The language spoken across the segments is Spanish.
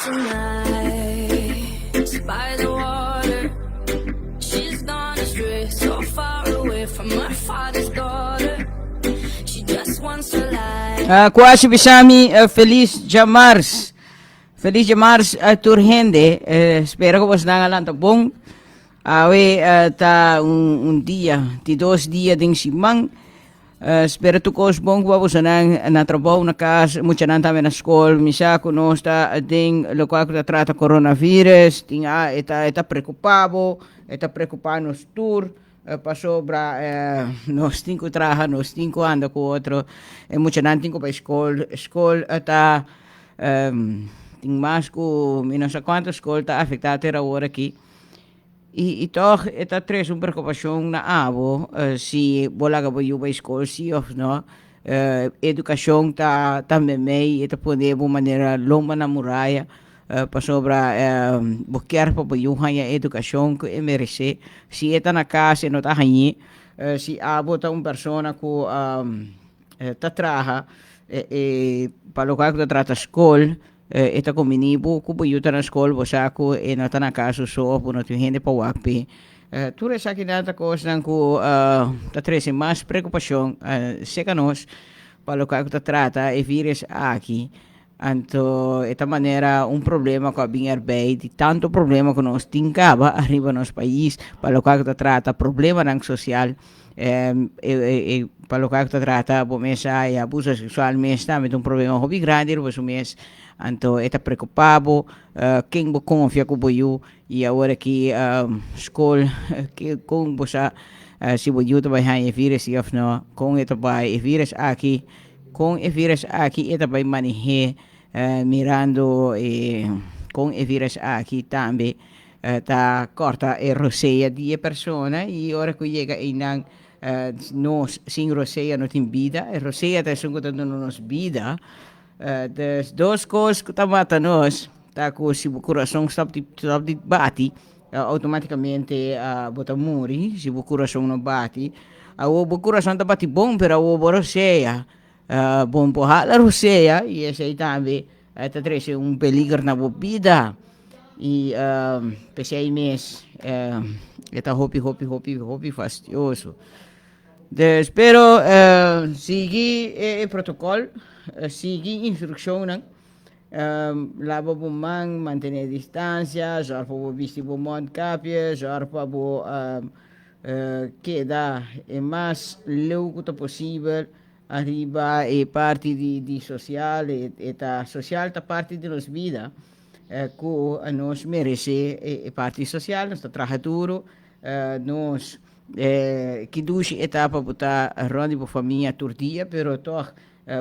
tonight by the water. She's gone astray, so far away from her father's daughter. She just wants to lie. Quasi bisami feliz Jamars. Feliz Jamars turhende. Espero que você não alanta bom. Awe ta dia, ti 2 dias ding simang. Espero tu kos bom kwa você na trabalho na casa, muita não também na escola, misa conosca ding local que trata coronavírus, tinha eta preocupado, eta preocupado nos tour. Passou para nós 5 trabalhos, nós 5 anda com outro, e muita não tem para escola está tem mais com não sei quantas escola está afetada até agora aqui. E toch está traz preocupação na abo se bola que vai para escola se ou não. Educação está também meio está poder de maneira longa na muralha para sobra buscar para a educação que merece. Se está na casa não está aí, se abo está pessoa que está trabalha para o que está trata escola. Eta kominibo kubo yuta na escola bosako e nata na kaso so po no gente pa wapi ture sa kinata ko sang ko ta trese mais preocupação secanos para o que ta trata e vírus aqui anto eta maneira problema com a binhar bay de tanto problema que nós tincaba arriba nos país para o que ta trata problema nang social para o que ta trata bo mesa e abuso sexual mesa met problema hobby grande bo mes anto está preocupado quem confia com boiu e agora que escola que com você se boiu também há vírus e não com eta vai vírus aqui com vírus aqui eta vai manejar mirando com vírus aqui também tá corta roceia de persona e hora que chega e não nós sem roceia não tem vida roceia está sendo nos vida. Das 2 coisas que mata nós, tá com se o coração está de bate, automaticamente bota muri, se o coração não bate, o coração está bate bom, pero o roceia, bom porra a roceia e esse aí também está trazendo peligro na vida e pensei mês está hopi fastidioso. Espero seguir o protocolo, seguir instrução, lava o mão, manter distância, já para o vestir o mondcapie, já para o quedar o mais longo possível, arriba e parte de social, e a social está parte de nossa vida, que nós merece parte social, nós trabalha duro, nós que duas etapas botar ronde para família todo dia, pero toch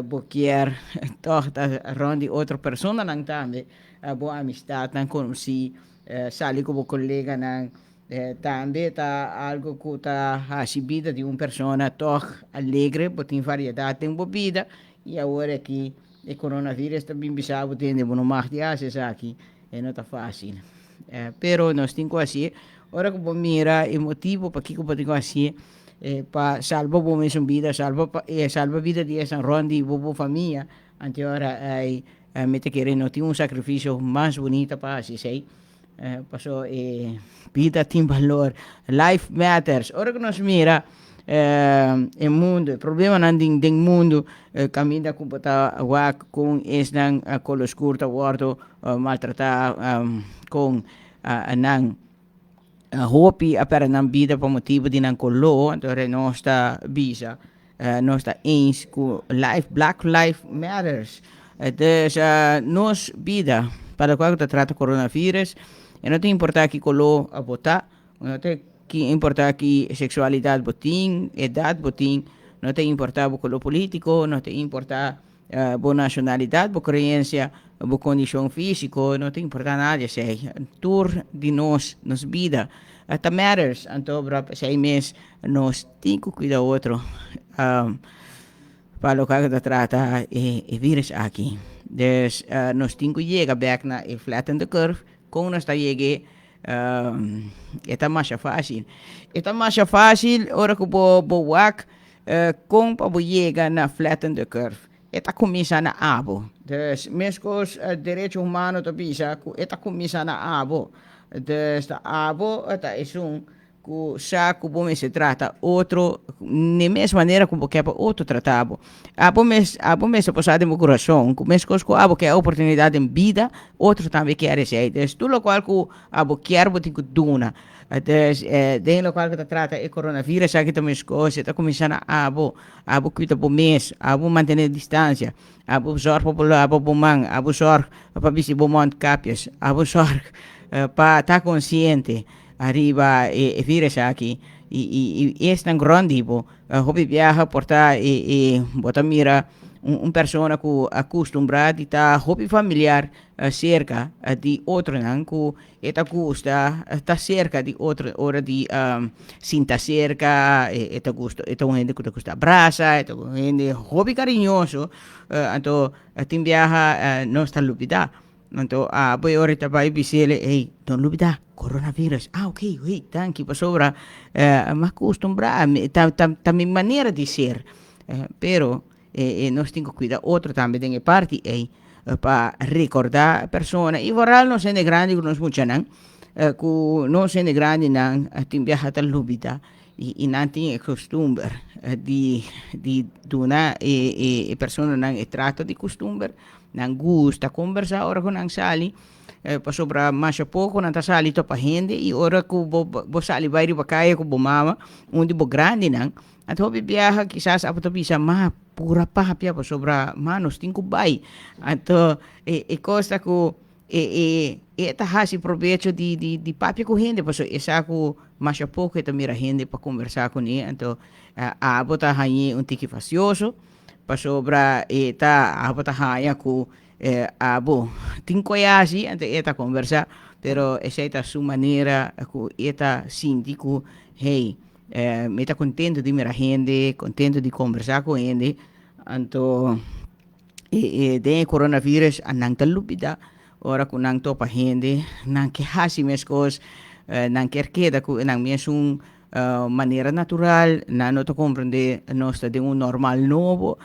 boquear toch ronde outra pessoa não também boa amistade não conheci sali com o colega não também tá algo que tá a vida de uma pessoa toch alegre tem variedade tem bebida e agora que o coronavírus também bisabo tem de não mais de aqui não está fácil pero nós temos assim. Ora que bom mira o motivo para que eu posso assim para salvar bom mesmo vida salva vida de essa ronda e boa família ante ora me te querendo ter sacrifício mais bonito para assim sei passou vida tem valor life matters ora que nós mira o mundo problema não tem mundo caminha com botar com esse não colos curta guardo maltratar com não hopi para não vida por motivo de não colo então nós está visa nós está eens com Black Lives Matters nós vida para qual que trata coronavírus não tem importar que colo a votar não tem que importar que sexualidade botim idade botim não tem importar o colo político não tem importar boa nacionalidade boa crença boa condição física não tem importar nada sei tour de nos vida até matters então para 6 meses nós temos que cuidar outro para o que trata e vírus aqui dus nós temos que chegar back na flatten the curve com nós está chegando é mais fácil ora que boa com para chegar na flatten the curve está começando a abo Dus mescos direitos humanos to bisa ku eta kumisa na abo. Dus da abo eta é ku saco bom se trata outro nem mesma maneira como que outro tratado abo mes posado no coração com mescos ku abo que a oportunidade em vida outro também quer receber dus tudo qual ku abo quer botin ku duna dus de lo qual que trata é coronavírus aqui também coisas está começando abo cuida bom mês abo manter distância abo zorg popular abo bomang abo zorg para bisi bomont capias abo zorg para estar consciente arriba vírus aqui e é tão grande bo hobby viaja portar botar mira persona que acostumbrada está hobby familiar cerca de outro não que eta custa está cerca de outra hora de cinta cerca eta gusto eta um gente que custa abraça eta um gente hobby carinhoso então tem viaja não está lupida então boy ahorita vai bisele hey don't lupida coronavirus ok thank you pasobra me acostumbrar tá minha maneira de ser pero nós temos que cuidar outro também tem parte para recordar a persona e voral não sendo grande que nós muitos não que não sendo grande não tem viajar tal lupida e não tem costume de donar persona não trato de costume não gusta conversar ora com não sali pasobra mais pouco não tá sali to para gente e ora que bo sali vai para caia com bo mama onde bo grande não então viaja quizás a bisa ma pura papia pasobra manos tinco bai então costa que tá hasi proveito de papia com gente paso essa que mais pouco eta mira gente para conversar com ele então a bota aí tique facioso pasobra a bota aí ku abo tin conhece ante eta conversa pero essa é a sua maneira ku eta sindico hey me tá contento de mirar gente contento de conversar com ele então de coronavírus anang talupida ora ku nang topa gente nang que hasi mes cos nang queda ku nang mesum maneira natural não te compreender nós de normal novo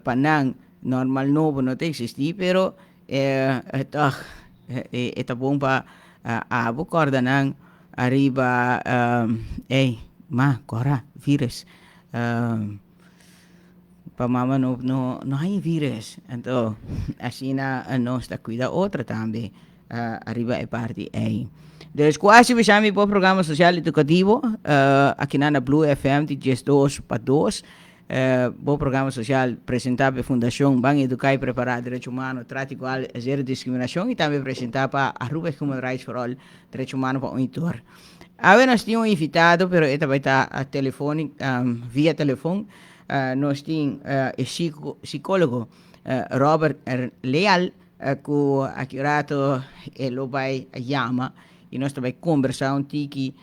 panang normal novo não te existir pero tá bom para abo corda nang arriba cora vírus para mama não há vírus então assim nós tá cuida outra também arriba é parte dus quase we zijn op programa social educativo aqui na Blue FM de 2 para 2 bom programa social apresentado pela Fundação Bang Educar e Preparar Direitos Humanos, Trato Igual, Zero Discriminação e também apresentado para a Ruben Human Rights for All, Direitos Humanos para o Intor. Agora nós tínhamos invitado, pero ele vai estar a telefone, via telefone, nós tínhamos psicólogo Robert Leal, que aqui rato ele vai chamar e nós também conversar tiki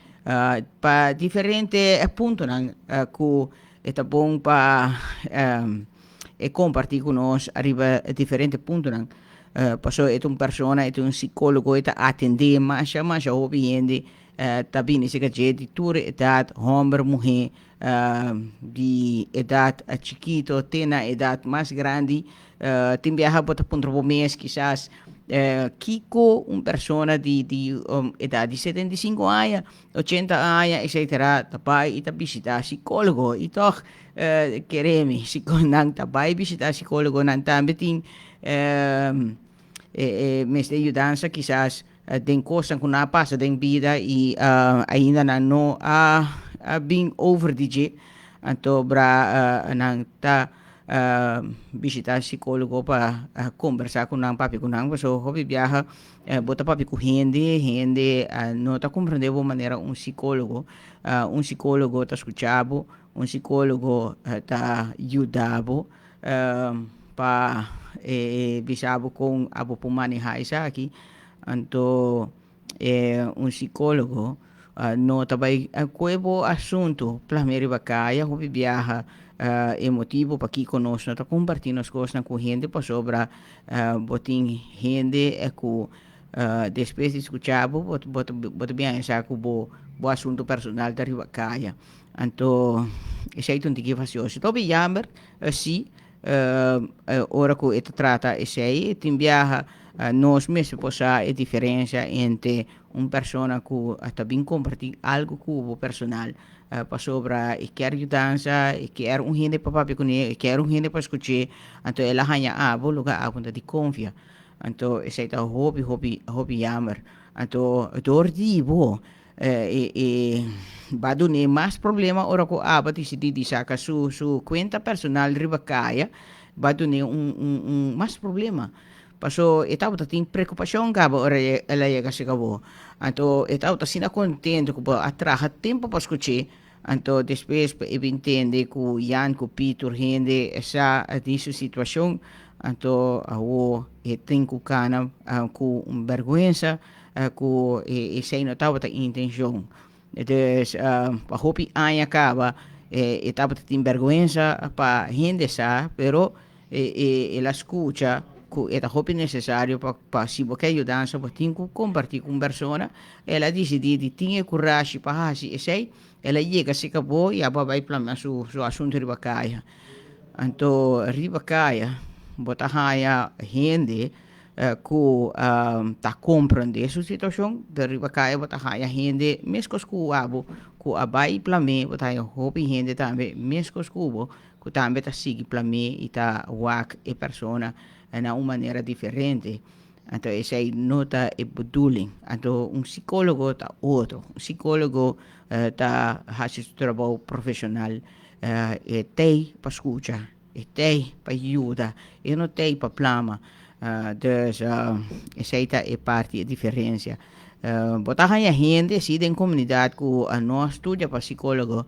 para diferentes pontos que é bom para compartilhar com nós arriba diferentes pontos passou é uma pessoa é um psicólogo é atender mas obviamente também se que de toda idade homem mulher de idade chiquito tem na idade mais grande tem viajar para o mês quizás Kiko, uma pessoa de idade de 75 anos, 80 anos, etc. Tapai e visitar psicólogo. E então, queremos, não tapai visitar psicólogo, não também tem mês de ajudança, quizás, tem coisas que não passa em vida e ainda não bem over DJ. Então, não está visitar psicólogo para conversar com um papi com um pessoa hobby viaja bota papi com gente não está compreendendo de maneira psicólogo está escutando psicólogo está ajudando para bisabo com abo por manejar isso aqui então psicólogo não também qual assunto planeiro bacana hobby viaja emotivo para que conosco nós compartilhar as coisas com gente para sobre botin gente que depois de escutar bota bem essa que bo assunto personal da riba caia então esse é um tique facioso então bem jammer sim ora que ita trata esse aí, tem viaja nós mesmos possa a diferença entre persona que está bem compartilhar algo com o personal para sobra e quer ajudança e quer gente para papi com ele, quer gente para escutar, então ela ganha abo lugar a conta de confia, então esse é o hobby jammer, então door die bo vai dar mais problema ora que aba decidi saca su conta personal riba caia vai dar mais problema. Paso etau ta ting preocupação gaba ora ela ia se gabo. Anto etau ta sina contento que atraja tempo para escutar. Anto depois eu entende que Jan que Peter rende essa dessa situação. Anto awo tem que cana com vergonha ku sei notava ta intenção. Dus pa hopi anya acaba etapa tem vergonha para rende sa, pero ela escucha que é hopi necessário para se você ajudar se você tem que compartilhar com persona ela decide de tinha coragem para fazer sei ela chega se acabou e aba vai planear su assunto riba caia então riba caia bota haya gente que tá compreendendo essa situação de riba caia bota haya gente mesmo que o abo que abai plame bota haya hopi gente também mesmo que o que também tá sigue plame e tá wak e persona na uma maneira diferente. Então, essa aí nota é bedoeling. Então, psicólogo tá outro. Psicólogo tá faz seu trabalho profissional. Tem para escutar, tem para ajuda, e não tem para plama. Dus, essa aí tá é parte da diferença. Botar a gente, se tem comunidade que nós estuda para psicólogo,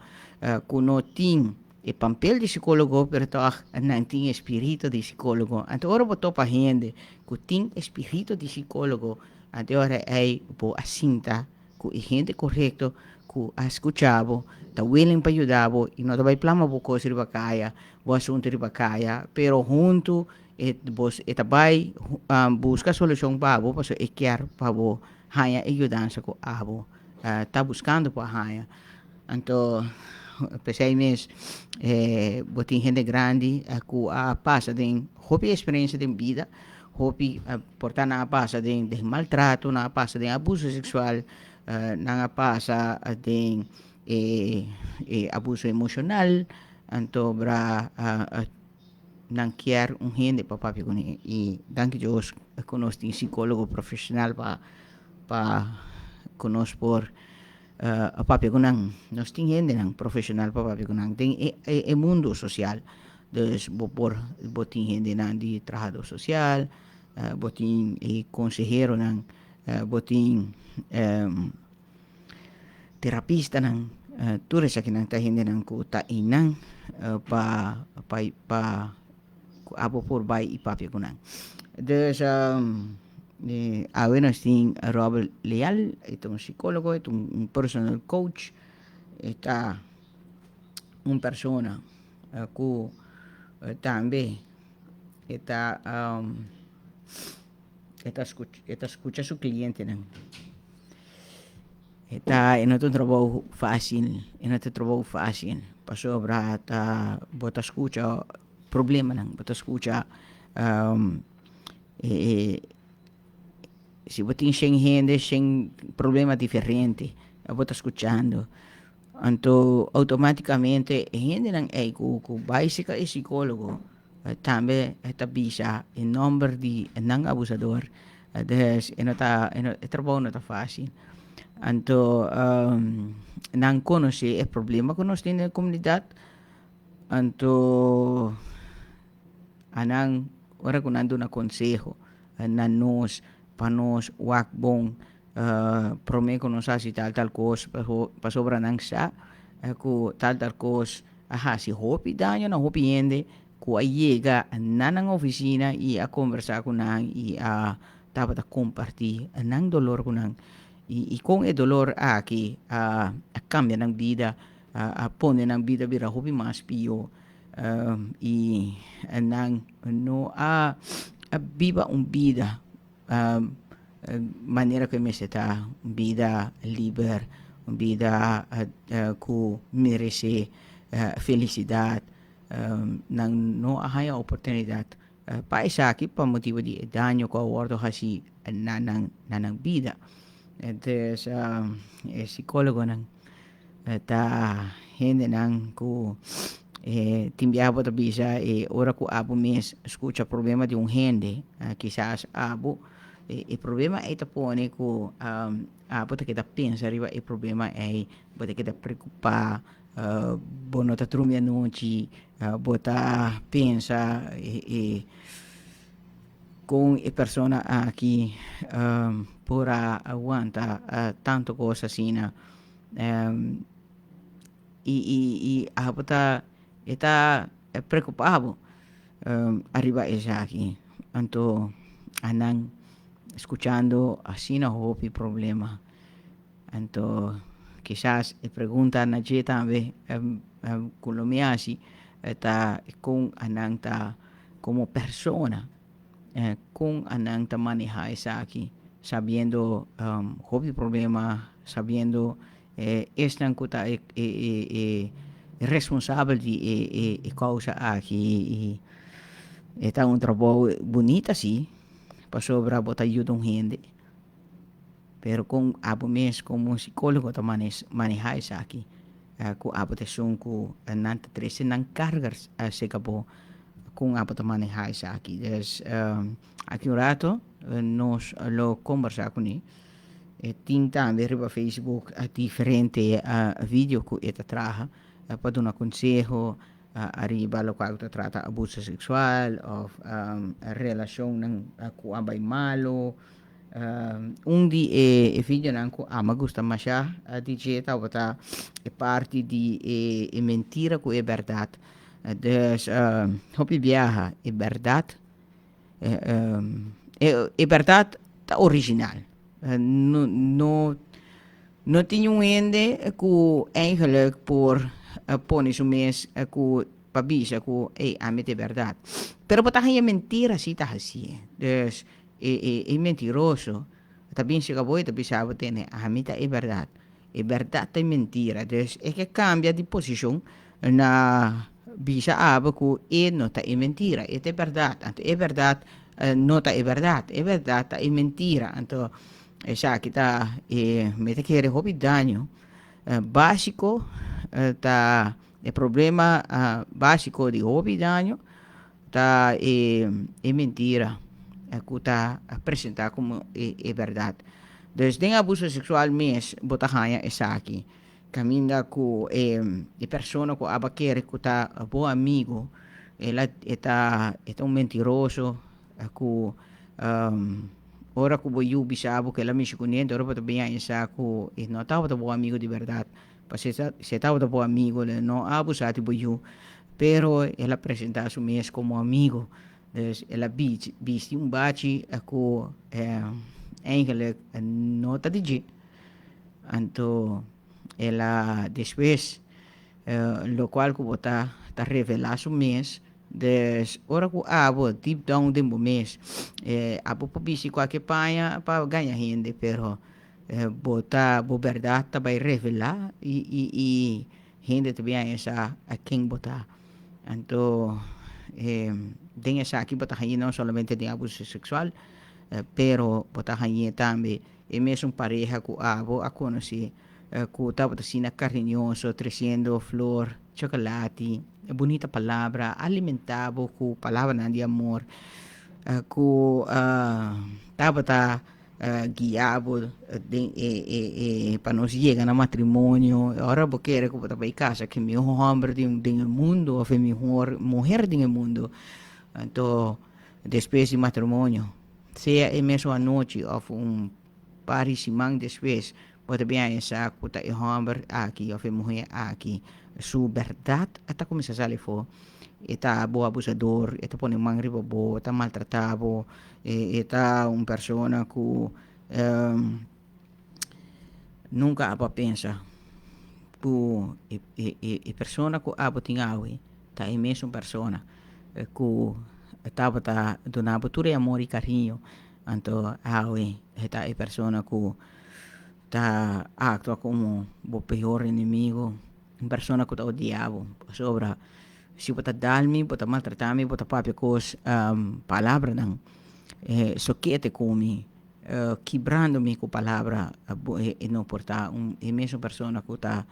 que não tem e papel de psicólogo, pero não tem espírito de psicólogo. Então, agora botou para gente que tem espírito de psicólogo, agora é a cinta, que a gente correto, que a escuchava, está willing para ajudar, e não vai plama por coisa de bacaya, o assunto de bacaya, pero junto, eta vai buscar solução para abo, porque é quer para abo, hanya ajudança com abo, está buscando para hanya. Então, pensei mesmo, botem gente grande que passa de hobby experiência de vida, hobby portar na passa de maltrato, na passa de abuso sexual, na passa de abuso emocional, então para não quer gente para papi com ele. E danke Deus que nós temos psicólogo profissional para conosco por papi kunang nós tem gente nang profissional para papi kunang tem mundo social dus por botin gente nang di trabajador social botin consejero nang botin terapista nang tudo isso aqui nang tá gente nang ku ta inang pa abo por bai e papi kunang dus nós temos Robert Leal, é psicólogo, é personal coach, está persona que também está escucha seu cliente, né? Não é um trabalho fácil, para sobra bota escucha problema, né? Bota escucha se você tem gente, sem problema diferente, você está escutando. Então, automaticamente, a gente não é que vai ser psicólogo, também está bisa o número de não abusador. O trabalho não está fácil. Então, não conhece o problema que nós temos na comunidade. Então, ora que não dá um conselho, na nós, para nós, wak bom, prometo nos assim tal coisa, para sobra não sa, que tal coisa, se hopi danho na hopi ende, que a chega na oficina e a conversar com nang e a tava a compartilhar nang dolor com nang e com o dolor aqui a cambia na vida, a pone na vida vira hopi mais pior e nang no a viva vida maneira que me está vida livre, vida que merece felicidade, no hay oportunidad para esa aquí por motivo de daño que abordo así nanang vida. Entonces, el psicólogo nang ta gente nang ku timbiabo ta bisa ora ku abo mes escucha problema de gente, quizás abo problema é tapone ku abo ta kita pensa riba problema é bota kita preocupar bono ta trumia noite bota pensa con persona aqui pura aguanta tanto cosa sina y apata está preocupado arriba esa aquí anto anang escuchando así no hopi problema anto quizás pregunta na je tambe colombiasi está con anang ta como persona con anang ta maneja esa aquí sabiendo hopi problema sabiendo están kuta responsable de causa aqui está un trabajo bonito sí para sobra botar ayuda a gente pero con abo mes como psicólogo ta manejar isso aqui com abo te son com nanta trece nan cargas se acabou com abo ta manejar isso aqui aqui um rato nós lo conversar com ele tem também riba Facebook diferente vídeo que ele traga para dar um conselho arriba lo qual trata abuso sexual ou relação com abay malo undi vídeo nan ko ama gusta masha digita bota parte de mentira com é verdade dus hopi viaja é verdade é verdade tá original no tinha ende ku eigenlijk por pones um mês ku pabisa ku ame de verdade pero bota é mentira si tá assim dus é mentiroso também se acabou e também sabe tem amita é verdade é mentira dus é que cambia de posição na bisa aba ku não tá é mentira é verdade então é verdade não tá é verdade tá é mentira então esa kita mete que hobby daño básico tá problema básico de hobby daño tá mentira que tá apresentar como verdade desde o abuso sexual mes botahanha esa aqui caminha com persona que aba quer que tá bom amigo ela está mentiroso que ora que eu bisabo que ela me conhece ora para bem essa que não estava bom amigo de verdade parce se estava bom amigo não abusado de eu pero ela apresenta su mês como amigo ela viste bate que eigenlijk não está de então ela depois lo qual que está revelar su mês des ora ku abo deep down de mês abo pobisi qualquer panha para ganhar renda pero bota bo verdade tá vai revelar e renda também essa a quem botar então tem essa aqui botar aí não somente tem abuso sexual pero botar aí também é mesmo pareja com abo a conhecer ku tá botar sina carinhoso trazendo flor chocolate bonita palavra alimentado com palavra de amor com tá guiado para nós chegar no matrimônio agora vou querer que botar para casa que meu homem do mundo ou minha mulher do mundo então depois do matrimônio seja mesmo a noite ou par de semana depois pode bem essa que tá o homem aqui ou mulher aqui su verdade até começar a sair fora está boa abusador está põe mangri bobo está maltratado está persona que nunca apa pensa que persona que abo tinha awe tá é mesmo persona que estava tá donando todo amor e carinho então awe está é persona que tá actua como o pior inimigo persona que está odiado sobra si bota dalmi, bota maltratami, bota papi cos palavra nang soquete comi, quebrando-me com palavra e não portar e mesmo persona que tá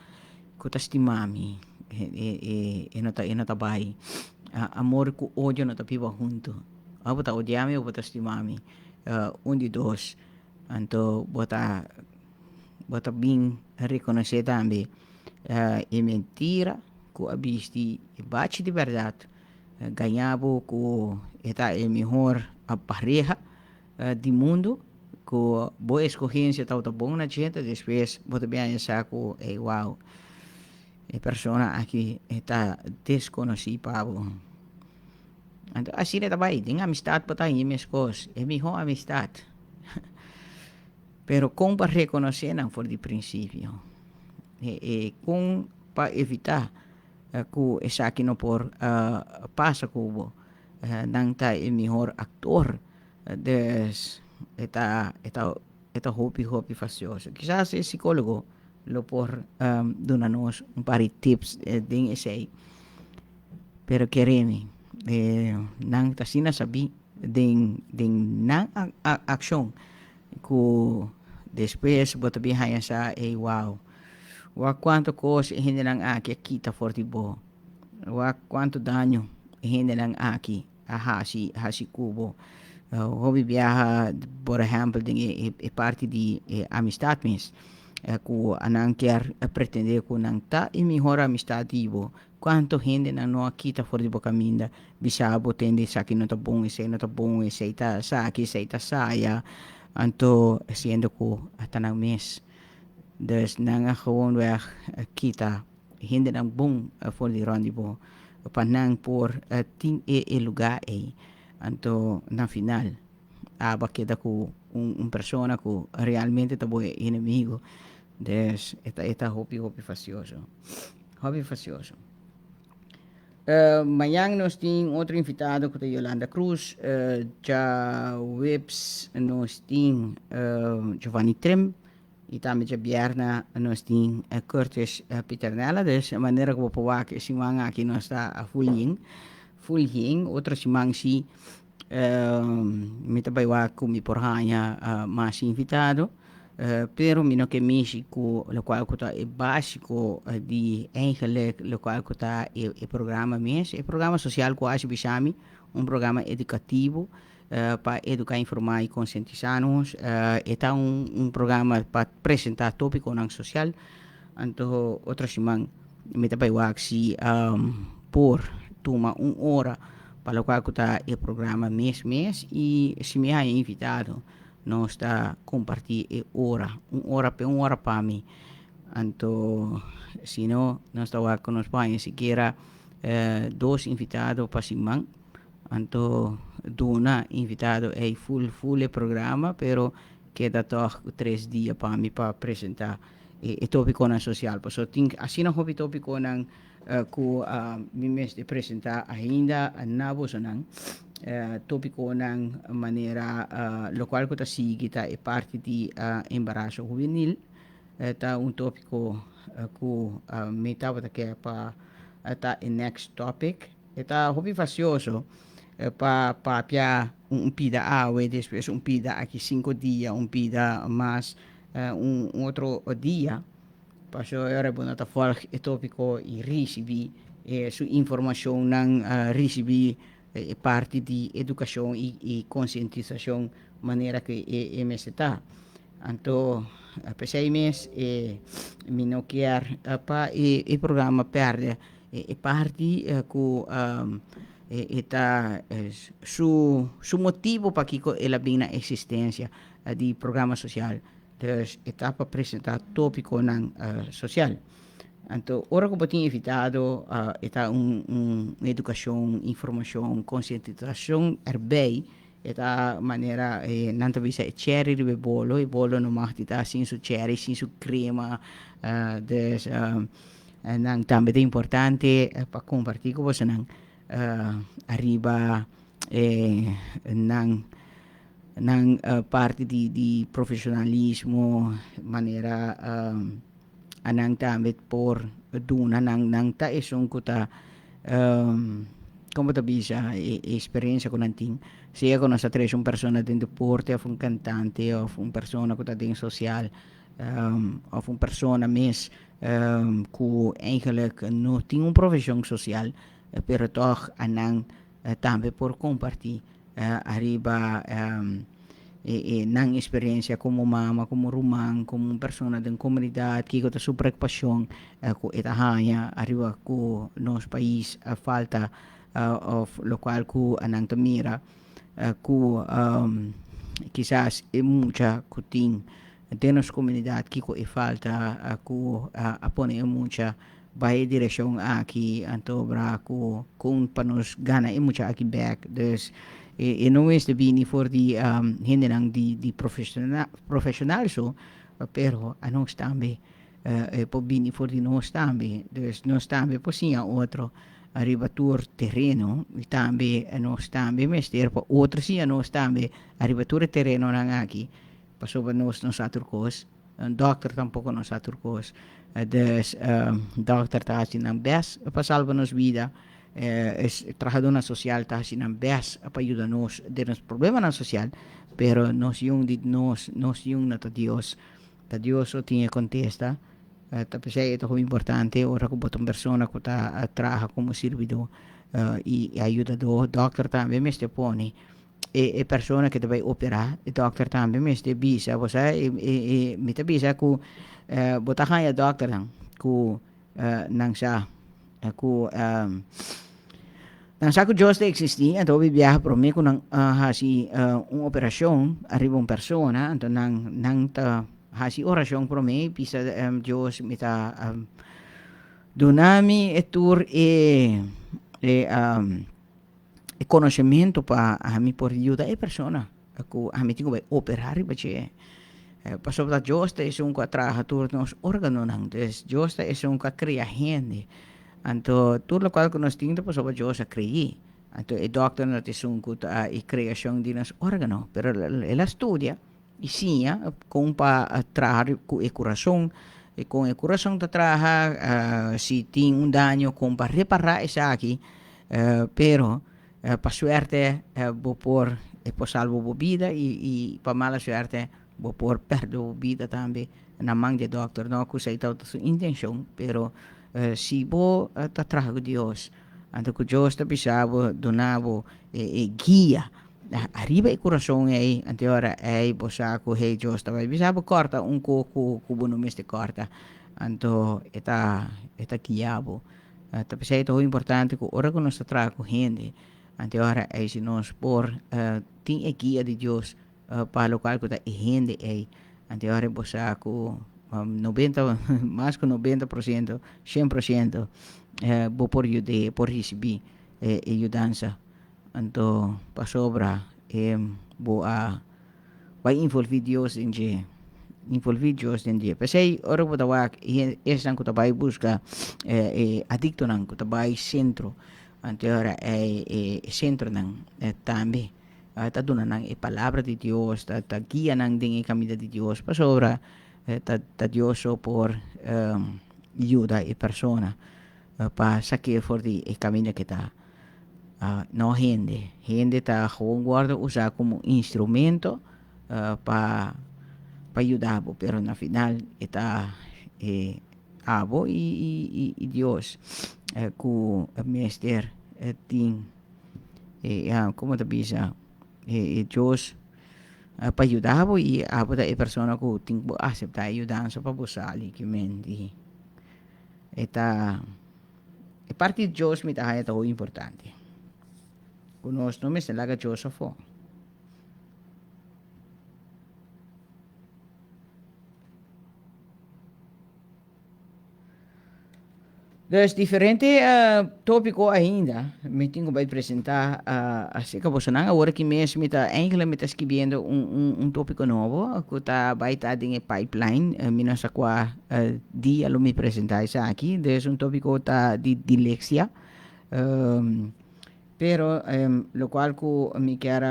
estimami e não tá bai amor com ódio não tá piva junto a bota odiame ou bota estimami de dois então bota bem reconhecer também é mentira que a bisti e bate de verdade ganhava com eta é melhor a pareja do mundo com boa escolhência tá bom na gente depois bota bem essa com uau a persona aqui está desconhecida então assim é também tem amistade para aí minhas coisas é melhor amistade pero com para reconhecer não for de princípio com para evitar que essa aqui não por passa como não tá o melhor actor des eta hobby facioso quizás é psicólogo lo por donar-nos par de tips de esse pero queremos não tá sina sabi de não ação que depois bota bem essa wow wa quanto coisa hindi lang aqui kita forte bo wa quanto dano hindi lang aqui hasi kubo hobby viaja por exemplo de parte de amistad mes ku anang quer pretender ku nang ta e melhor amistad ibo quanto gente na no kita for de boca minda bisabo tende sa que não tá bom esse tá sa aqui sei tá saia anto sendo ku atanang mes dus nang gewoonweg kita hindi nang bom voor die rendezvous panang por ting lugar anto na final aba queda com persona que realmente tá bom inimigo des eta hobby facioso Mayang nos tem outro invitado que é Yolanda Cruz já webs nos tem Giovanni Trim e também já Bierna nos tem Curtis Piternella dus maneira que vou pôr que esse manga aqui nós está a full hing outro simang si me também vai comi por hanya mais invitado pero mino que México lo qual que é básico de eigenlijk lo qual que é programa mês é programa social que acho bisami programa educativo para educar, informar e conscientizar-nos. Está programa para apresentar tópico não social. Então, outra semana, me também se por tomar hora para o qual está o programa mês e se me é invitado, nós está compartilhar hora para mim. Então, se não, nós está com os pais, se queira dois invitados para semana. Então, dona invitado é full programa, pero queda toch 3 dias para mim para apresentar o tópico na social. Então, assim não houve tópico na que me mês de apresentar ainda na bosanang tópico na maneira local que está seguida é parte de embaraço juvenil. Tá tópico que me estava que para tá next topic. Tá houve facioso para pida água, depois pida aqui 5 dias, pida mais outro dia. Passou a hora para falar o tópico e receber sua informação, não receber parte de educação e conscientização, maneira que é está. Então, pensei mês, me não quer para o programa perde parte que está su motivo para que ela venha na existência de programa social. Dus está para apresentar tópico não social. Então, ora que eu tinha invitado, está educação, informação, conscientização, bem, está maneira, não talvez é cherry de bolo, e bolo não mais está sem su cherry, sem su crema, dus não também é importante para compartilhar com você não arriba não parte de profissionalismo maneira anang também por duna nang ta isong kuta como te bisa experiência com nanting seja com nossa três uma pessoa de deporte ou um cantante ou uma pessoa que está em social of een persoon mes que eigenlijk não tem uma profissão social, pero toch anang também por compartilhar arriba nang experiência como mama, como rumang, como uma pessoa da comunidade que tem sua preocupação com esta hanya arriba com nosso país a falta of local que anang mira que quizás é muita que tem de nossa comunidade que é falta a pôr muita vai direção aqui antobra com para nos ganhar é muita aqui back dus não é de bini for die hinderang die profissional so pero a nós também po bini for di nós também dus nós também po sia outro arrivatur terreno e também nós também mester po outro sia nós também arrivatur terreno nang aqui passou para nós aturcos dokter tampouco nos aturcos dus dokter tá assim não best para salvar nos vida trabajadora social está assim não best para ajudar nos de nos problemas na social pero nos yung na Dios o tinha contesta tapos ito é importante ora ko botong persona ko ta trabaja como servidor e ajudador dokter também me stepone e persona che deve operare e doctor também me ste bisa você me te bisa ku botahan ya doctor ku nang sa ku nang sa ku just existi então viaja pro me ku nang hasi uma operação arriba uma persona então nang ta hasi oração pro me bisa Dios me ta donami e tur conhecimento para a mim por ajudar a pessoa a mim tenho que operar porque passou da justa é um que trabalha nos órgãos não des justa é um que cria gente então tudo o qual que nós temos passou da justa criar então o doctor não é um que a criação de nos órgãos pero ela estudia e sim com para trabalhar com o coração e com o coração de trabalhar se tem dano com para reparar isso aqui pero para suerte vou por salvo a vida e para mala suerte vou por perder a vida também na mão de doctor não que sei toda sua intenção pero se vou tá trago Deus então que Deus está pisado donavo guia arriba o coração aí anterior aí você que hey Deus está vai pisado corta coco no mês de corta então está guiado tapi saya itu importante que ora que nós trago com gente anterior é se nós por tem a guia de Deus para o local que está gente aí anterior você que 90 mais que 90% 100% vou por ajudar por receber ajudança então para sobra vou vai envolver Deus em dia Pasay ora ko tawag isang ko tabay busca adicto nang ko tabay sentro anterior centro nang tambi taduna nang palabra de Dios ta guia nang ding caminho de Dios pasora ta Dios por ayuda e persona pa saque for di caminho que ta no gente ta gewoon guarda usa como instrumento para ayudar, pero na final está abo e Deus que mester tem como te bisa Deus para ajudar e abo da persona que tem que aceitar ajudança para buscar ali que mendi eta parte de Deus me tá é tão importante conosco não me se laga Deus só Dus diferente tópico ainda, me tenho que apresentar assim que você não agora que mesmo está eigenlijk escrevendo tópico novo que está vai estar em pipeline, minha qua dia lo me apresentar isso aqui, dus tópico tá de dilexia, pero lo qual que me quer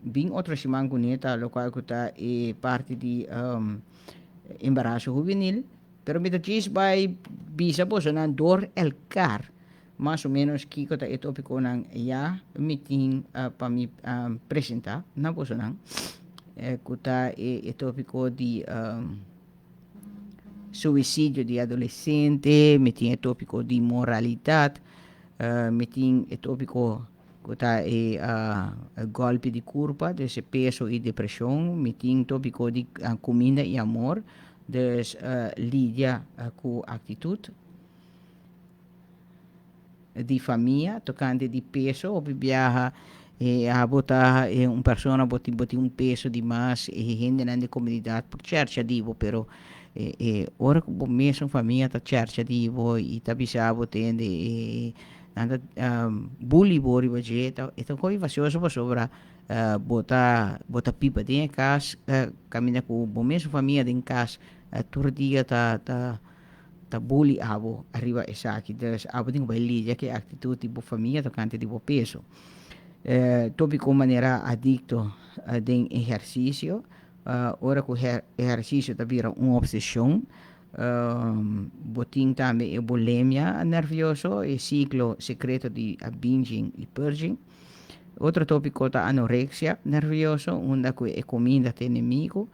bem outra semana bonita, lo qual que está parte de embaraço juvenil. Pero me diz vai bisa po na door elkaar mais ou menos que kota é tópico nang ya meeting para me apresentar na bolsa nang kota é tópico de suicídio de adolescente, meeting é tópico de moralidade, meeting é tópico kota é golpe de culpa, desse peso e depressão, meeting tópico de comida e amor, dus lidia com atitude de família, tocante de peso, ou viaja a botar persona boti peso de mais e gente na comunidade por cerca divo, pero ora que mesmo família tá cerca divo e tá bisabo tende nada bully bori bajeta então coi vasioso sobre bota pipa de casa caminha com o mesmo família de casa todo dia tá bully abo arriba esa aqui dus abo tem baili já que atitude tipo família tocante tipo peso tobi com maneira adicto de exercício ora que o exercício tá vira uma obsessão botin também é bulimia nervioso e ciclo secreto de binging e purging. Outro tópico é anorexia nervioso, onde é comida tem inimigo.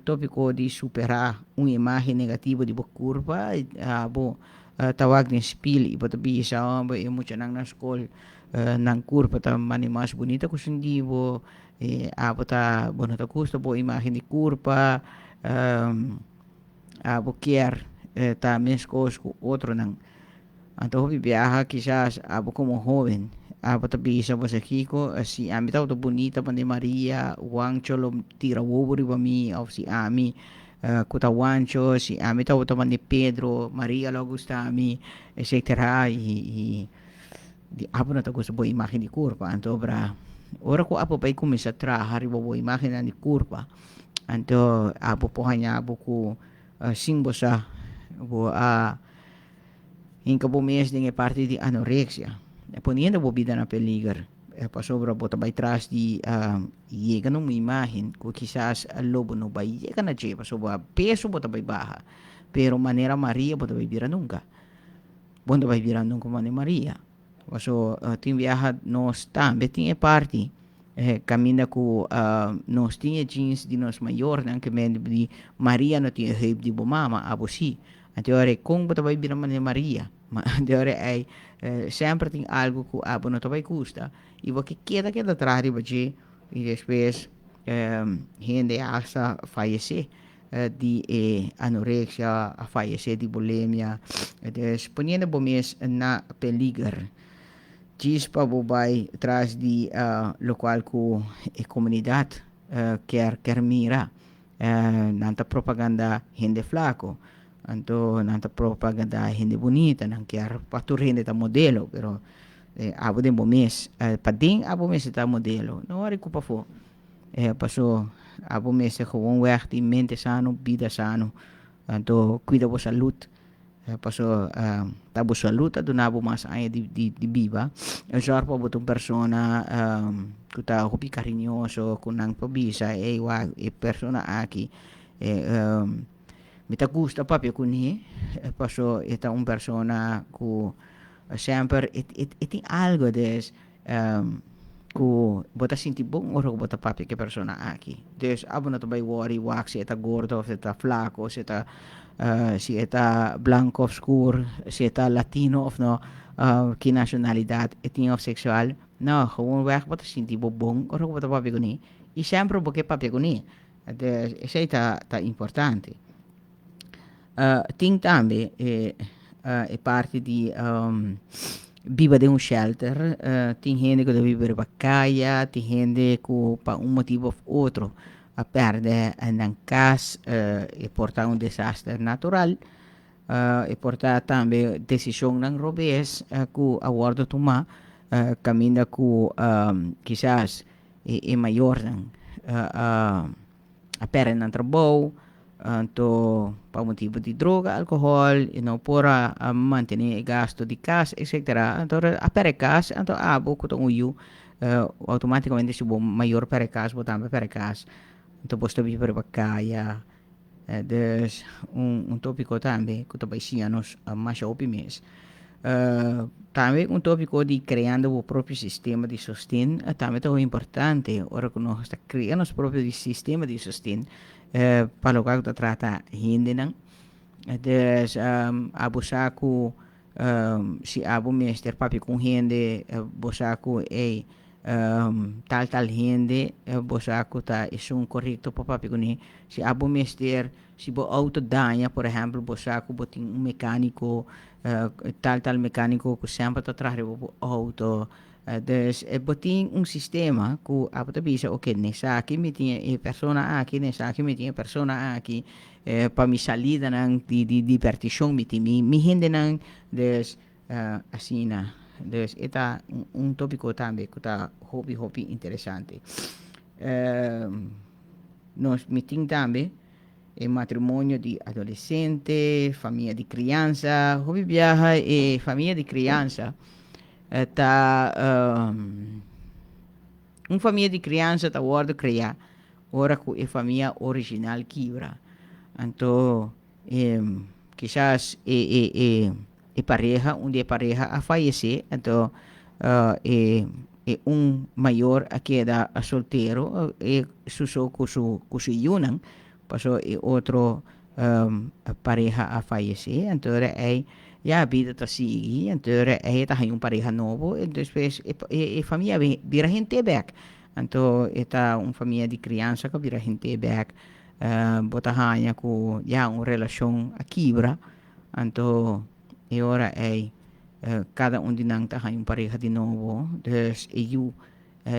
Tópico de superar uma imagem negativa de curva, tawag de spil e bota bisa é muito na escola nang curva tá mais bonita que o tá bueno tá custa boa imagem de curva quer tá mescos com outro não então viaja quizás como jovem tá bisa você Kiko si ami tá bonita pande Maria Wang cholo tira wobori ba mi ou si ami kuta Wancho si ami tá pande Pedro Maria logo está ami etc e di apo na tá gusto boa imagem de curva então para ora ko apo pai começar a trabalhar boa imagem de curva então apo pohanya apo ko simbosa inka po mês din parte de anorexia poniendo bobida na peligro pasobra bota by trás de llega numa imagem que quizás lobo no vai llega na jepa sobra peso bota by baja pero maneira Maria bota by vira nunca bota by vira nunca maneira Maria so tem viaja nós também tem parte caminha com nós tinha jeans de nós maior não que men de Maria não tinha rap de mama abo si então ora com bota vai vir maneira Maria então ora sempre tem algo que abo não vai custa e o que queda atrás de você e depois gente acha falecer de anorexia a falecer de bulimia dus ponendo bom mês na peligro chispa bobai tras di local ku comunidade quer mira nanta propaganda hindi flaco anto nanta propaganda hindi bonita nang quer patur hindi ta modelo pero abo de bomes pading abo mes ta modelo no ari ku pa fo paso abo mes gewoon weg die mente sano vida sano anto cuida bo saúde paso tabo saluta do nabo mas ay di biba jarpo botong persona kuta hopi carinhoso kunang pabisa persona aqui mita gusta papia kuni paso ita persona ku sempre tem algo des ku bota sinti bom oro bota papia que persona aqui des abo na to bay worry wax eta gordo eta flaco eta si eta blanco obscuro, si eta latino of no que nacionalidade etnia of sexual no gewoon weg wat is die bobong or wat papi kuni e sempre porque papi kuni essa tá importante tem também é parte de viva de shelter tem gente que deve viver bacaia tem gente que para motivo ou outro a perde em casa e portar desastre natural e portar também decisão ng robes que aguardo tomar caminha que quizás é maior a perde ng trabalho então para motivo de droga alcohol e não para manter o gasto de casa etc então a perde casa então abo que uyu automaticamente se bom maior perde casa botar perde casa então posto viver bacaia dus tópico também que também sim nos mais opiniões Também tópico de criando o próprio sistema de sustento, também é importante, ora que nós está criando nosso próprio sistema de sustento, para o qual trata gente, não? Dus abu saku si abu meester papi com gente bosaku tal gente bosaku ta is um correto para papi com si abu meester si bo auto danha por exemplo bosaku botin um mecânico tal mecânico que sempre está atrás do auto dus botin um sistema que abu ta bisa ok nessa aqui me tinha persona aqui nessa aqui me tinha persona aqui para mi salida ng di partition mi hindi ng des assim na des ita tópico também que tá hobby interessante nós meeting também matrimônio de adolescente família de criança hobby viaja família de criança tá família de criança tá word criar ora com a família original quebra. Então, quizás pareja, onde a pareja a falecer, então, maior a queda a solteiro, susou com su yunan, passou outro pareja a falecer, então, a vida está seguindo, então, está pareja novo, e depois, a família vira gente back. Então, está família de criança que vira gente back. Botahanya ku relasyon akibra anto ora cada dinang tahayong pareja de novo dus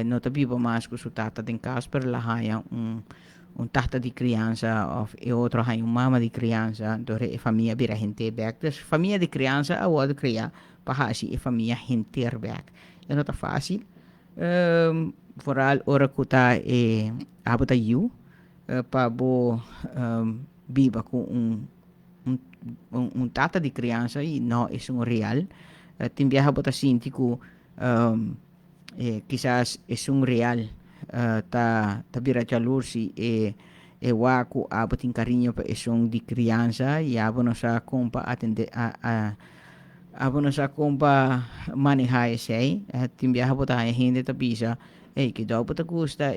no tabi pa mas ku su tata din kas per lahaya tata de criança of outro hayong mama de criança dore família bira gente back dus família de criança a wad kriya pahasi família hinter back não tá fácil foral ora kuta abota para viva com tata de criança e não é real tem viaja bota sintico quizás é real tá vira jalur si waku abo tem carinho para de criança e abo não sa compa atender abo não sa compa manejar esse tem viaja bota a gente tá bisa que daw po gusta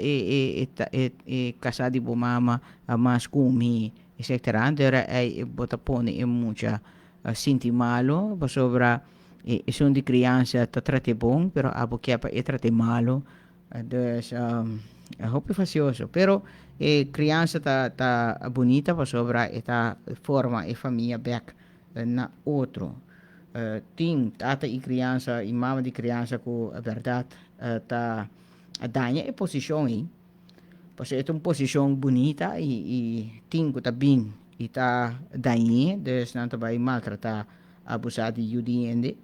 casa de mama mas kumi etc. Andera bota pone mucha sinti malo sobra son de criança tá trate bom pero abo que trate malo dus hope facioso pero criança tá bonita sobra eta forma família back na outro tem tata e criança e mama de criança com a verdade tá danha posição aí porque é uma posição bonita e tem que tá bem e tá danha dus não tá vai maltratar abusar de judiende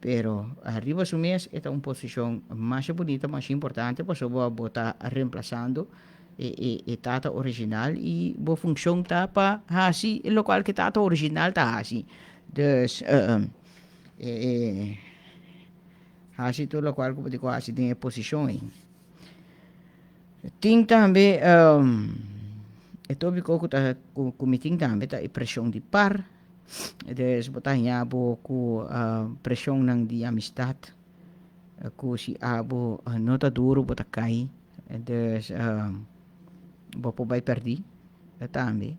pero arriba su mês é uma posição mais bonita mais importante para só botar reemplazando e tata original e boa função tá para assim o local que tata original tá assim dus assim todo local que pode quase tem posição aí tem também tópico que tá comiting também tá pressão de par des botanya abo ku pressão nang di amistad ku si abo nota duro botakai des bopo bay perdi também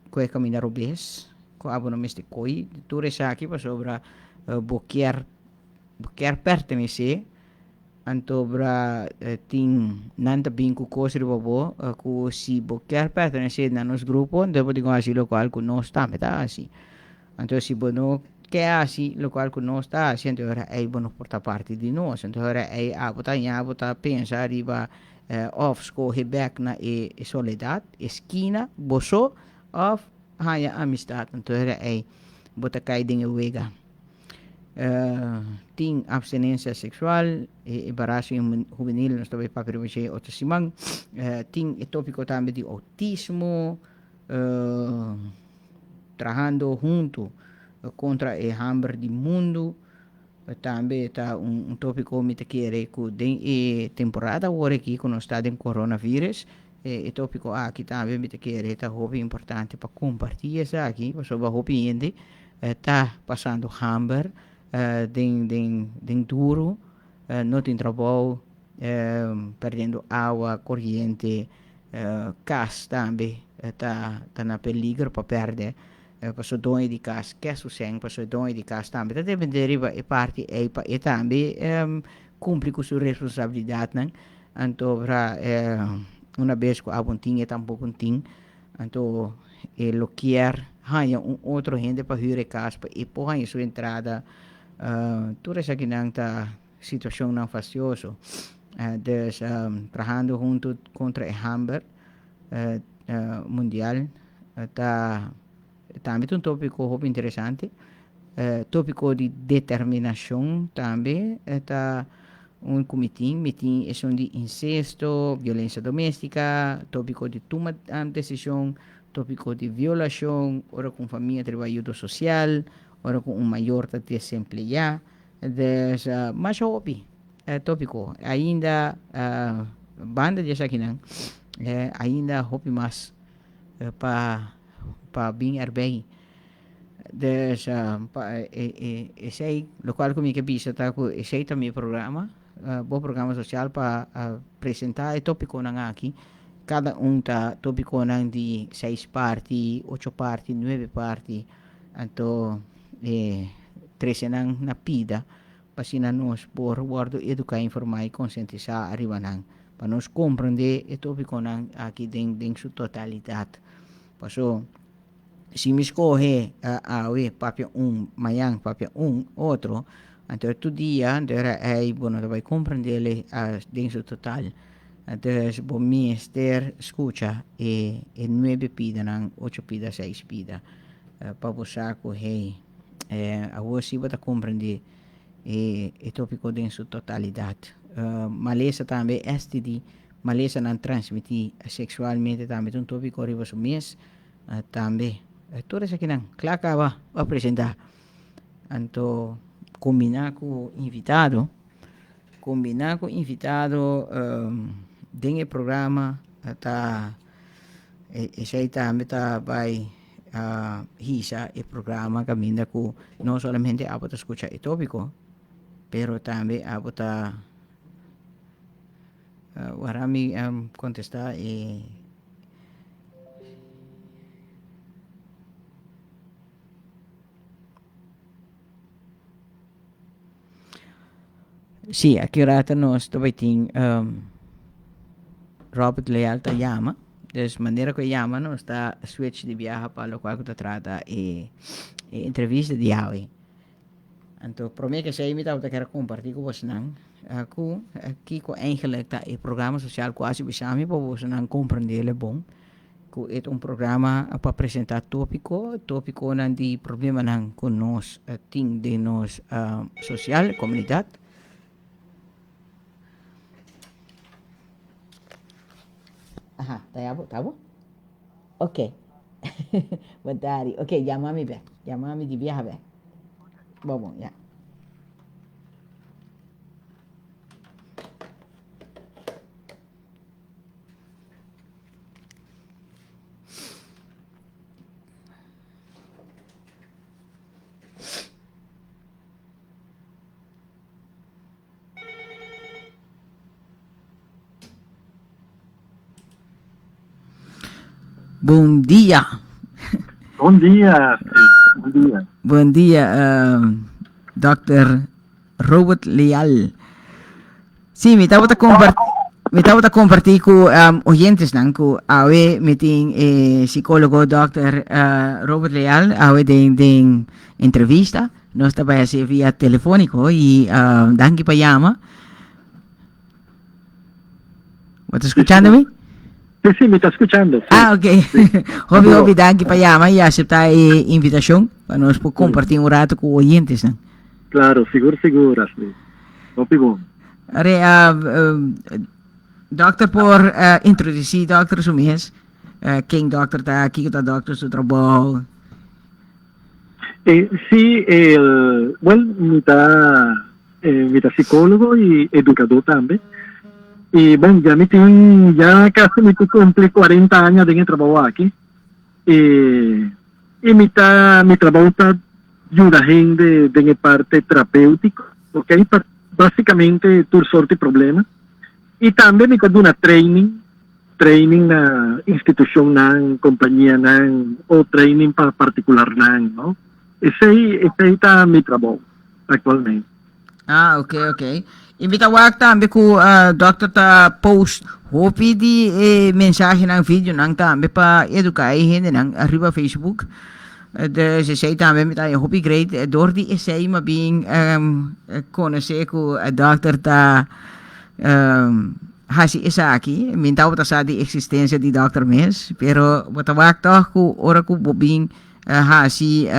ko caminhar obes ko abo no mesti koi ture sa aqui pa sobra boquer pertenece antobra ting nanta binku kosri bobo ku si boquer pertenece na nos grupo devo digo assim local ku no sta meta assim anto si bono que assim local ku no sta assim anto ora ei bono porta parte di nos anto ora ei abota pensa riba of scohe back na soledad esquina boso of haya amistad anto ora ei bota kai dinge wega tem abstinência sexual embaraço juvenil nós também para prevenir outro simang tem tópico também de autismo trabalhando junto contra o hambre do mundo também está tópico que quer que temporada agora aqui quando está em coronavírus tópico aqui também me quer está hobby importante para compartilhar isso aqui para sobre hobby gente está passando hambre, tem duro, não tem trabalho, perdendo água, corrente, casa também, está na peligro para perder. Passou dono de casa, quer sucesso, passou dono de casa também. Então, deve deriva e parte e também cumpre com sua responsabilidade, né? Então, para uma vez que há tinha tampouco tem, então ele quer ganhar outro gente para hyre casa e por sua entrada, toda essa que não está situação não facioso, dus trabajando junto contra el hambre mundial, está também um tópico muito interessante, tópico de determinação também está mitin é de incesto, violência doméstica, tópico de toma de decisão, tópico de violação, ora com família trabalho social, ora com maior de desempregado, mas hobby, tópico, ainda banda de aqui não, ainda hobby mais para bem bem. Dus sei, lo qual comigo que bisa tá com sei também programa, bom programa social para apresentar o tópico na aqui. Cada tá tópico na de 6 partes, 8 partes, 9 partes, então 13 na pida, para nós por guardo educar, informar e conscientizar arriba nang, para nós compreender o tópico na aqui em sua totalidade. Passou se me escorre papel amanhã papel outro, então todo dia bueno, vai compreender dentro total. Então, bom ministério escuta e 9 pida, 8 pida, 6 pida, para você correr, a você vai compreender o tópico dentro totalidade. Maleza também, STD, maleza não transmitir sexualmente também, um tópico arriba o mês, também. Toda essa aqui não, claro que vai apresentar. Então, combinar com o invitado, dentro do programa, esse aí também vai risar o programa, caminha com não somente a botar escutar o tópico, pero também a botar agora me contestar Sì, a che rata nós também tem Robert Leal ta llama, dus maneira que llama nós está switch de viaja para o qual que trata e entrevista de hoje. Então, para mim que sei me que quero compartilhar com vocês não, aqui com eigenlijk tá o programa social quase bisami para vocês não compreender é bom. Que é programa para apresentar tópico não de problema não com nós tem de nós social, comunidade. Ajá, ¿está bueno? Ok. Ok, llámame de viaje. Vamos, ya. Bom dia. Bom dia. Bom dia. Bom dia, Dr. Robert Leal. Sim, me estava a compartilhar com oyentes não, com a meeting psicólogo Dr. Robert Leal, a de entrevista. Nós estava a fazer via telefônico e danke para llama. ¿Estás escuchando-me? Sí, me está escuchando. Sí. Ok. Hobby, danke para llamar y aceptar la invitación para nos compartir un rato con oyentes, ¿no? Claro, seguro, sí. Ópimo. Doctor, por introducir doctor su mes, quem doctor está aqui, está doctor su trabajo. Sí, bueno, me está psicólogo y educador también. Y bueno, ya casi me cumple 40 años de trabajo aquí. Y mi trabajo está ayuda a gente en la parte terapéutica, ok? Básicamente tu sorte problema. Y también me quedo una training na institución nan, compañía nan, o training para particular nan, ¿no? Ese está mi trabajo actualmente. Ah, ok. Imbita wag tambe ku dokter ta post hopi di mensahe ng video nang tambe pa edukai hindi nang arriba Facebook. Dus ze zei tambe met ay hopi great door di essay mabing conoce ku dokter ta hasi isaki mintaw ta sa di existencia di Dr. Mes pero watawag ta ku ora ku bobing hasi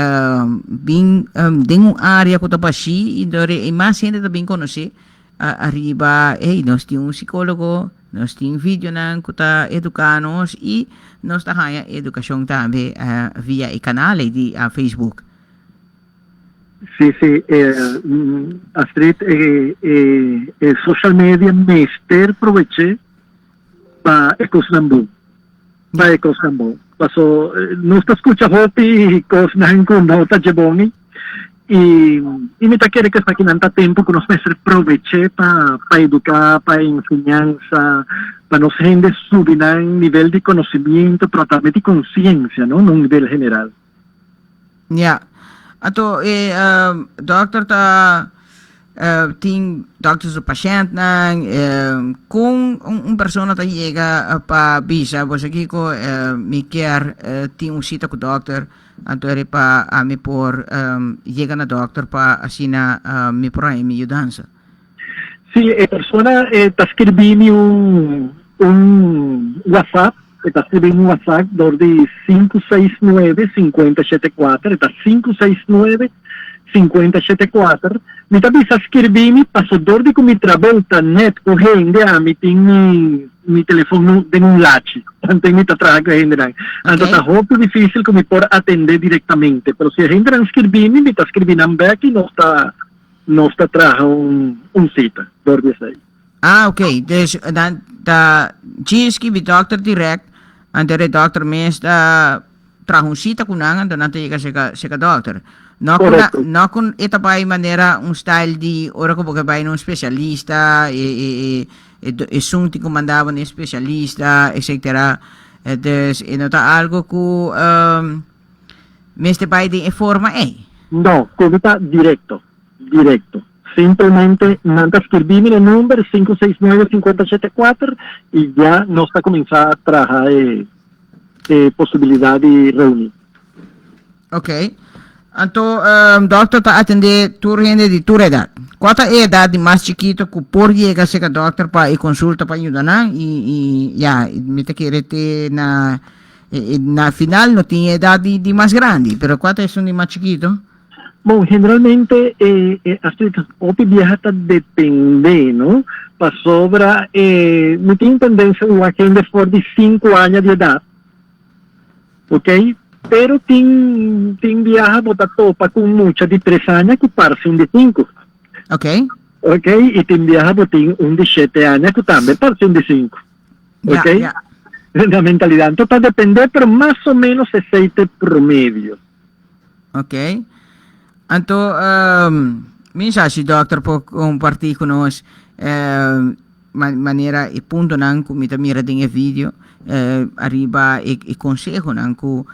bing dengung area ku tapashi indore mas hindi ta bing conoce arriba nós tem psicólogo, nós tem vídeo nang kuta educanos e nós tahaya educação também via i canale di Facebook. Sí, Astrid, social media mester proveche para ecosnambu. Paso, no está escucha hopi cosnan con nota jeboni. Y me quiere que está aquí tanto tiempo que nos va a ser proveche para educar, para enseñanza, para nos gente subir en nivel de conocimiento, pero también de conciencia, ¿no? A un nivel general. Ya. Ato, dokter ta ting dokter sa pasyent nang kung un persona ta llega pa visa, pues aquí ko mi care ting usita ko dokter anto eri pa ami por llega na dokter pa asina mi por mi ayudanza. Sí, persona ta scrivimi un WhatsApp, está escribiendo un WhatsApp de 569-5074, está 569-5074. Mi tabisa scrivimi, passo dordi con mi travolta net con gente, mi ting mi telefono de un lachi, tanto mi traga gente. Anto ta molto difficile che mi por atender directamente, pero si gente non scrivimi, mi sta scrivendo back e non sta traga un cita, dordi sei. Ah, oké. Dus dan GSK bij dokter direct en de dokter meest trahusita kunangan dan nanti ka dokter. No kun ita pa manera un style di ora ko bagay nung specialista e sunti kumandaban ni specialista etc. Dus inota algo ku meste pa di forma No, cosita directo. Simplemente manda escribirme el número 569-5074 y ya nos está comenzando a trabajar posibilidad de reunir. Ok. Anto, doctor ta atende turhende di tur edad. Quanta edad di mas chiquito ku por llega se ka doctor pa i consulta pa ayuda ya, me te querete na final no tiene edad di más grande, pero quanta es un di más chiquito? Bueno, generalmente, hasta opi viaja depende, ¿no? Para sobra, no tiene tendencia a gente por de 5 años de edad, ¿ok? Pero tiene viaja botar topa con mucha de 3 años que parece un de 5. Ok. ¿Ok? Y tiene viaja botar un de 7 años que también parece un de 5. ¿Ok? Yeah. La mentalidad, entonces depende, pero más o menos es 6 promedio. Ok. Anto, minsan si dokter po compartir con nos manera e punto nang kumita mira ding video arriba e consejo nang ku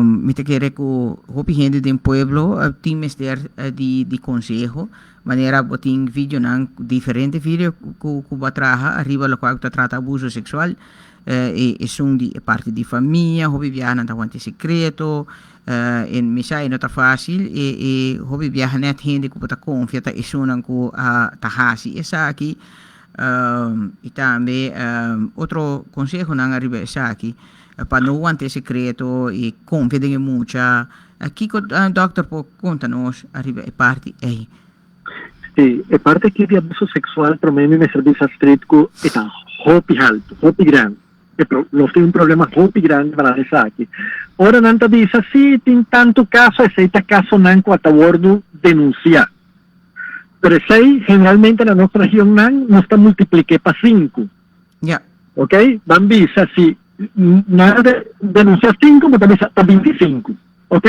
mita kere ku hopi gente din pueblo timester di consejo manera boting video nang diferente video ku batraha arriba lo qual trata abuso sexual e sono di parte di famiglia hopi viaggiano davanti segreto in misai no ta fácil e hobi viaja net hindi ko pata confiata e sunan ko tahasi esa aquí y también otro consejo nang arriba esa aquí para no guante secreto e confiden en mucha aquí doctor po contanos arriba e parte Sí, e parte que de abuso sexual promedio me servicio street ko eta hopi alto, hopi grande. No tiene un problema muy grande para esa aquí. Ahora Nanta dice, sí, tiene tanto caso, ese caso Nanco a bordo denunciar. Pero ese generalmente en nuestra región no está multiplique para 5. Ya. ¿Ok? Van dice, si nada de denunciar 5, pero también está 25. ¿Ok?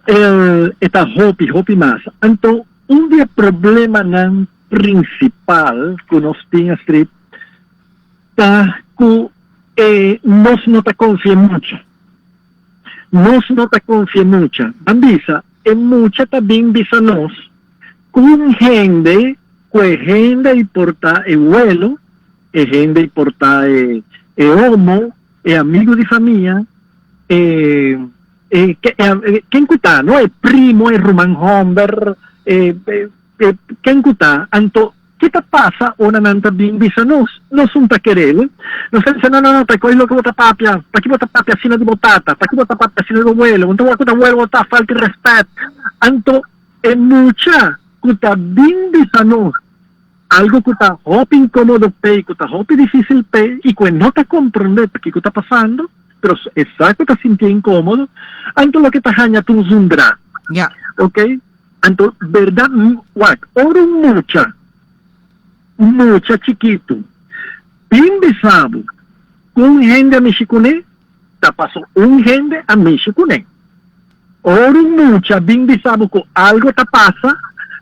esta hopi más. Anto, un día problema nan principal que nos tiene Street, ta que nos no te confía mucho. Nos no te confía mucho. Bambisa, mucha también bisa nos, con gente, que gente importa el vuelo, gente importa homo, amigo de familia, ¿quién cuta? ¿No? El primo, el Roman Homber, ¿quién cuta? Anto, ¿qué te pasa? Una nanta bien visa nos un taquerel. Nos dice, no, te coge lo que vota papia, pa' aquí vota papia, sino de botata, pa' aquí vota papia, sino de abuelo, un te abuelo, vota falta de respeto. Anto, es mucha, cuta bien visa nos, algo que está hopi incómodo pe, que está hopi difícil pe, y que no te comprende qué está pasando, pero exacto te sientes incómodo, anto lo que te haña tú zundra. Ya. ¿Ok? Anto, verdad, oro mucha chiquito, bien besado, con gente a mexicune, te pasó un gente a mexicune. Oro mucha, bien besado, con algo te pasa,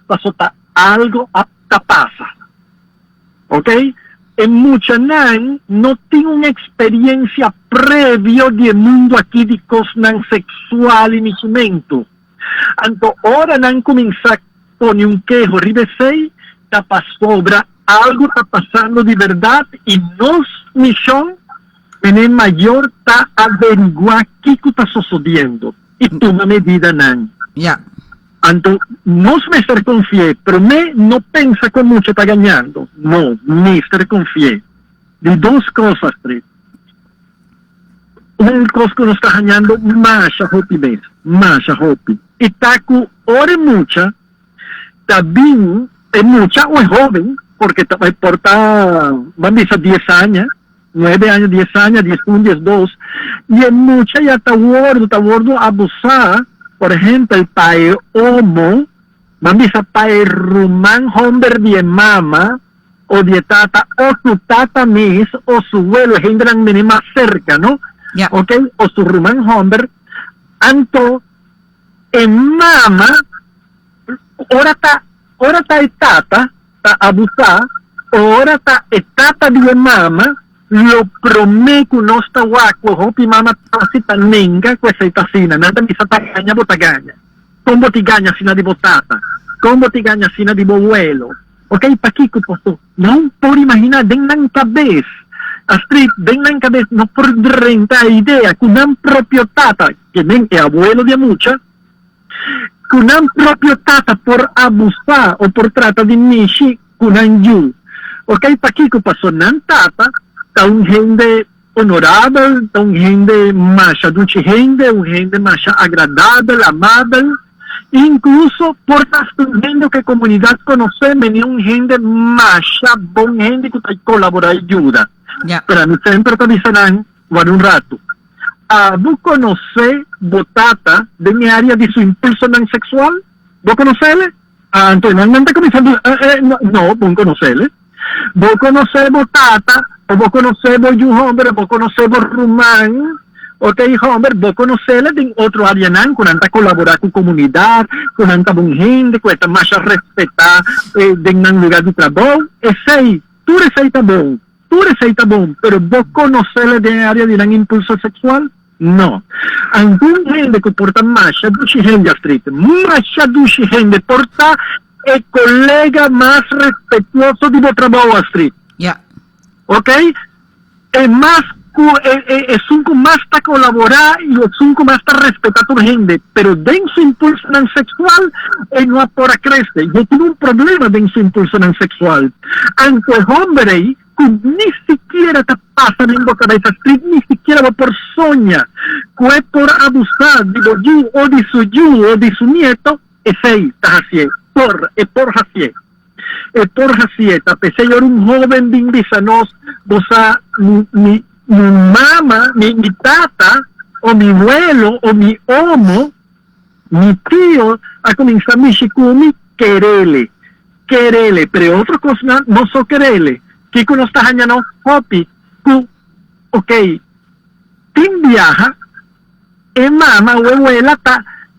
pasó algo te pasa. ¿Ok? En mucha no tiene una experiencia previa del mundo aquí de cosas sexual y nacimiento. Anto ahora nan comienza con un quejo, ribesei, tapa sobra, algo está pasando de verdad y nos misión en el mayor está averiguar qué está sucediendo y toma medida nan. Ya. Anto, no me ser confíe, pero me no pensa con mucho está ganando. No, me ser confíe. De dos cosas, tres. Una cosa que nos está ganando más hopi mes, más hopi. Y taku, ore mucha, también es mucha o es joven, porque porta, van a decir 10 años, 9 años, 10 años, 10 1, 10 2, y es mucha ya está gordo abusar. Por ejemplo, el pae homo, mambisa pae rumán homber de mama, o de tata, o su tata mis, o su abuelo, gente más cerca, ¿no? Yeah. ¿Ok? O su rumán homber, anto, en mama, ahora está tata, está abusar, ahora está tata de mama, lo prometo no está guapo, hopi mama tasi tan nenga, questa itasina, nada mi sa tagaña botagaña. Combo ti gagna sina di botata, combo ti gagna sina di bovuelo. Ok, pa chi posso? Non può immaginare, dennan cabez, Astrid, dennan cabez, no por renta idea, cunan proprio tata, che men è abuelo di mucha, cunan proprio tata por abusar o por trata di mishi, cunan yu. Ok, pa chi posso nan tata, está un gente honorable, está un gente más dulce gente, un gente más agradable, amable, incluso por gente que comunidad conoce, venía un gente más bon gente que está colabora y ayuda. Yeah. Pero a mí siempre te dicen, bueno, un rato, ¿vos conocés Botata de mi área de su impulso non sexual? ¿Vos conocele? Entonces, no te comenzando, no, vos conocele. Vos conocés Botata, o vos conocés hombre, vos conocés rumán, ok, hombre, vos conocés de otro área con anta colaborar con comunidad, con anta buen gente, con esta más respetar de un lugar de trabajo, tú eres bon, pero vos conocés de área de un impulso sexual, no. Algún gente que porta más duchi gente Street, más duchi gente porta el colega más respetuoso de vuestro trabajo Street. Ya. ¿Ok? Es más, es un que más está colaborar y es un que más está respetar a tu gente, pero de su impulso non sexual, no apora crece. Yo tuve un problema de su impulso non sexual. Aunque el hombre, que ni siquiera te pasa en la cabeza, ni siquiera va por soña, que es por abusar de yu o de su nieto, es ahí, está así, por así. Por Jacieta, pese yo era un joven bimbisanos, mi mamá, mi tata, o mi abuelo, o mi homo, mi tío, a comenzar mi shikumi, querele, pero otra cosa no so querele, que con los tajañanos, hopi, ok, tin viaja, mamá o abuela,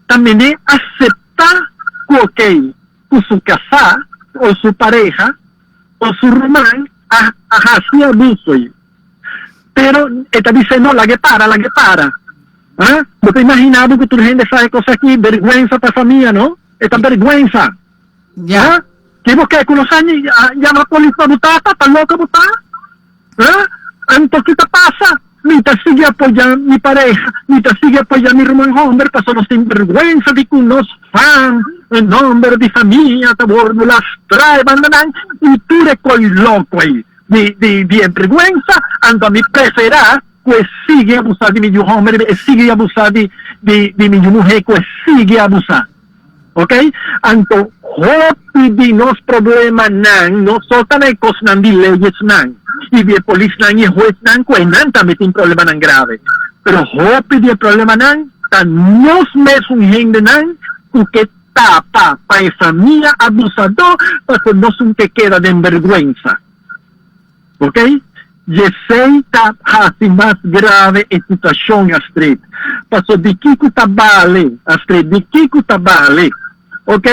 también acepta que su casa o su pareja o su román así abuso. Pero esta dice, no, la que para. ¿Ah? ¿No te imaginas que tu gente sabe cosas aquí? Vergüenza para familia, ¿no? Esta vergüenza. Ya. ¿Ah? ¿Qué vos que con los años llama a la policía a botar? ¿Estás loca a botar? ¿Ah? Entonces, ¿qué te pasa? Mientras sigue apoyando mi pareja, mientras sigue apoyando mi Roman Homer, pasó los sinvergüenza de que unos fans, en nombre de familia, te bordo las trae, bandanan, y tú eres coi loco ahí, de vergüenza, ando a mi preferá, pues sigue abusando de mi Homer, sigue abusando de mi mujer, pues sigue abusando. ¿Ok? Anto, hopi di nos problema nang, no soltan ay kos nang di leyes nang. Y de polis nang y juez nang, pues nang también tiene problema nang grave. Pero hopi di problema nang, tan nos mes un gente nang, que tapa pa esa mía abusador, pues no es un que queda de envergüenza. ¿Ok? Y esa hace más grave la situación, Astrid. Pasó de Kiko Tabale, Astrid, de Kiko Tabale. ¿Ok?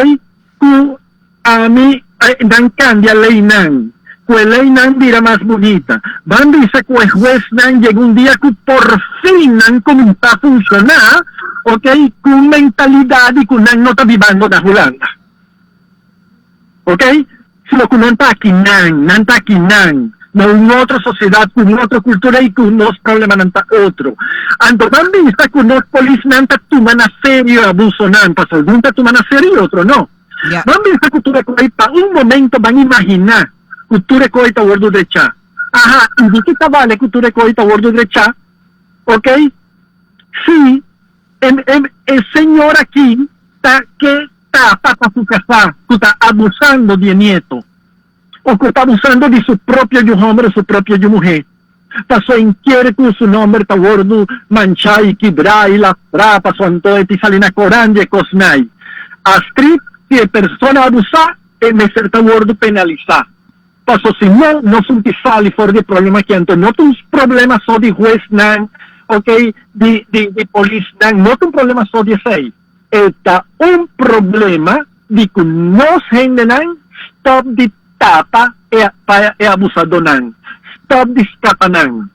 Ku a mí dan cambia ley nan. Pues ley nan dirá más bonita. Van dice que el juez nan llegó un día que por fin nan comenzó a funcionar. ¿Ok? Con mentalidad y con nan no está vivando de Holanda. ¿Ok? Si lo que nan está aquí nan. No una otra sociedad, con otra cultura y con unos problemas nanta otro. Ando también está con unos polis nanta tuman a serio abuso nanta, algún tuman a serio y otro no. Yeah. También esta cultura coita, un momento van a imaginar, cultura coita gordo derecha. Ajá, y de qué vale cultura coita gordo derecha, ¿ok? Sí, el señor aquí está que tapa para su casa, que está abusando de nieto. O que está abusando de su propio hombre, su propia mujer. Pasó inquiere con su nombre, está gordo, manchai, y quebrar, y la trapa, su antoje, y salina coranje, cosnai. Astrid, si es persona abusa, me certa gordo penalizar. Pasó si no son que sale fuera de problema que entonces no tus problemas son de juez nan, ok, de polis nan, no tus problemas son de sei. Está un problema de que no gente nan, stop de tapa e abusador nan. Stop de escapa nan.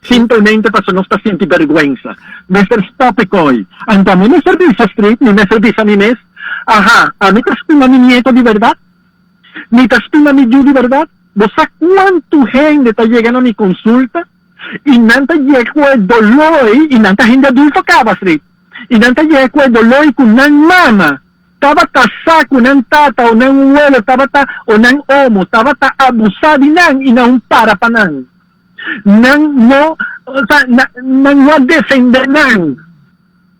Simplesmente para não estar sentindo vergüenza. Me ser stop coi. Então, me serviço Astrid, me serviço a mim mesmo. Ajá, a mí te estima mi nieto de verdad. Me te estima mi yo de verdad. ¿Vos sabés cuánto gente está llegando a mi consulta? Y nanta llega el dolor y nanta gente adulta acaba, Astrid. Y nanta llega el dolor y con una mama. Estaba casada con un tata o un abuelo, o un homo, estaba abusado y no para nan. No, o sea, no defender nan.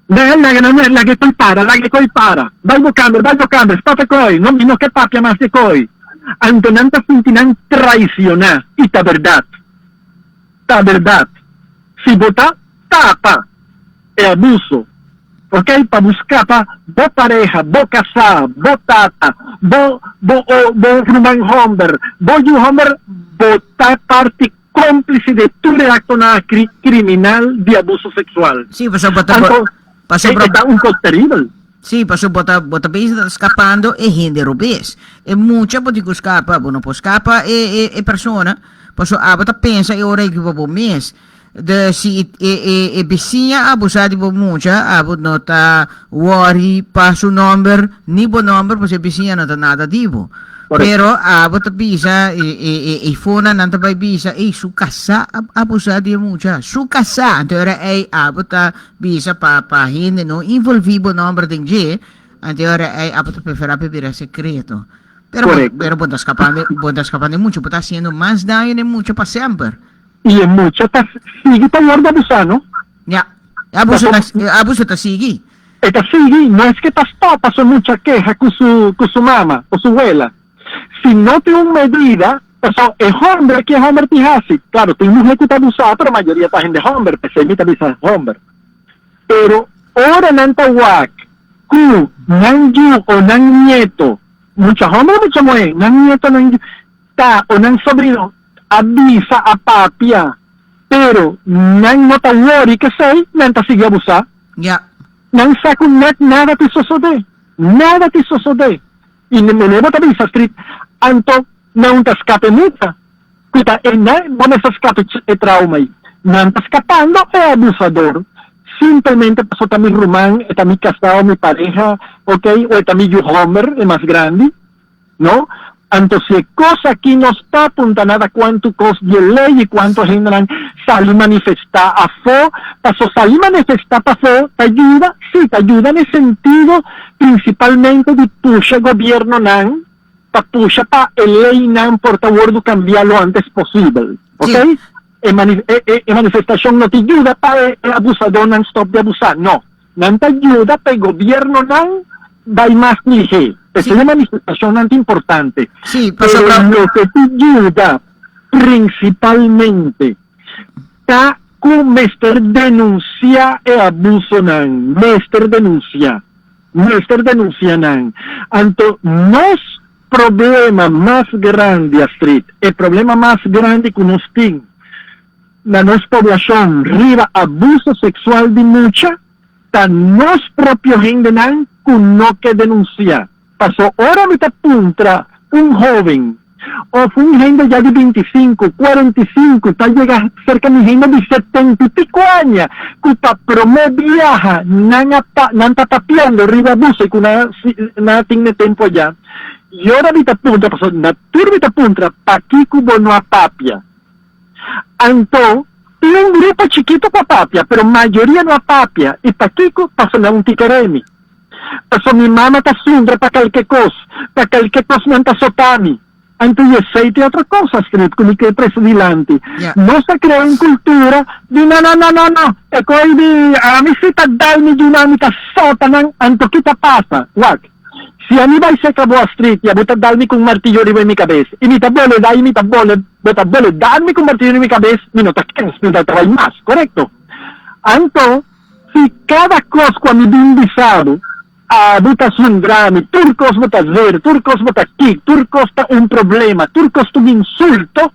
La que estoy para. Valgo cambio, estate coi, no que papia más de coi. Antonanta Sintinan traicionar, y ta verdad. Si vota, tapa, abuso. ¿Ok? Para buscar para vos pareja, vos casada, vos tata, vos Roman Homer, vos Homer, votar parte cómplice de tu reacción criminal de abuso sexual. Sí, pasó está un cosa terrible. Sí, pasó bota está escapando e gente robes. E mucha pode que escapa, bueno, pues escapa e persona, pasó bota pensa e ora que vou mês. De si vizinha abusar de mucha, não tá worry para su number, ni bo number, pues vizinha não tá nada divo. Pero bota bisa e fona não tá bisa e su casa abusar de mucha, su casa, então era bota bisa para gente não envolvido number de G, então era bota preferir beber secreto. Pero bota escapando mucho, bota haciendo más daño de mucho para siempre. Y en muchas sigue está gordo abusando. Ya, abuso está sigue. Está sigue, no es que estás topa, son muchas quejas con su mamá o su abuela. Si no tiene una medida, o sea, el hombre que es hombre te hace, claro, tem mujer que está abusada, pero la mayoría está gente hombre, se imita a hombre. Pero ahora nanta wak, ku, nan yu o nan nieto, muchas hombres, muchas mujeres, nan nieto, nan ta o nan sobrino, avisa a papia, pero nan no ta worry que sei, nanta sigue abusar. Ya. Nang sakong nada ti sosode. Nada ti sosode. Inimenebo tabi sa street, anto nauntas kapemuta. Kita mo na sa skape traumay. Nantas kapando abusador. Simplemente pasó también rumán, también casado mi pareja, ok, o también Homer, el más grande, ¿no? Entonces, cosa aquí no está apunta nada cuánto cos de ley y cuánto generan salir manifestar a fo, pasó salir manifestar a fo, te ayuda, sí, te ayuda en el sentido principalmente de puxa gobierno nan, pa puxa pa el ley nan por favor de cambiar lo antes posible, ok? Sí. Manifestación no te ayuda para el abusador non stop de abusar, no, no te ayuda para el gobierno nan va más ligero. Esa es una manifestación importante. Sí, pero lo que te ayuda principalmente está con mester denuncia el abuso nan, mester denuncia nan. Anto nos problema más grande, Astrid, el problema más grande que nos tiene la nuestra población riba abuso sexual de mucha, tan nos propio gente nan con no que denunciar. Pasó ahora mitad puntra un joven o fue un gente ya de 25, 45, está llega cerca de gente de 70 y pico años, que para promover viaja, nanta papiando riba abuso y que nada tiene tiempo allá. Y ahora mitad puntra pasó natur mitad puntra pa Kiko no a papia. Anto, tiene un grupo chiquito para papia, pero mayoría no a papia, y pa Kiko pasó a un ticaremi. Pasó mi mamá ta sundra para cualquier cosa no anta sotami. Entonces, aceite otra cosa, Astrid, con el que preso delante. Yeah. No se crea en cultura de no. E coi di, a mi si ta dalmi di una mitad sotanan, anto kita pasa, guac. Si a mí va y se acabó Astrid, y a botar darme con un martillo arriba en mi cabeza, y mi tabole, darme con un martillo en mi cabeza, mi no te trae más, ¿correcto? Anto, si cada cosa cuando mi bien visado, botas un drama, turcos botas ver, turcos botas kick, turcos ta un problema, turcos tu un insulto,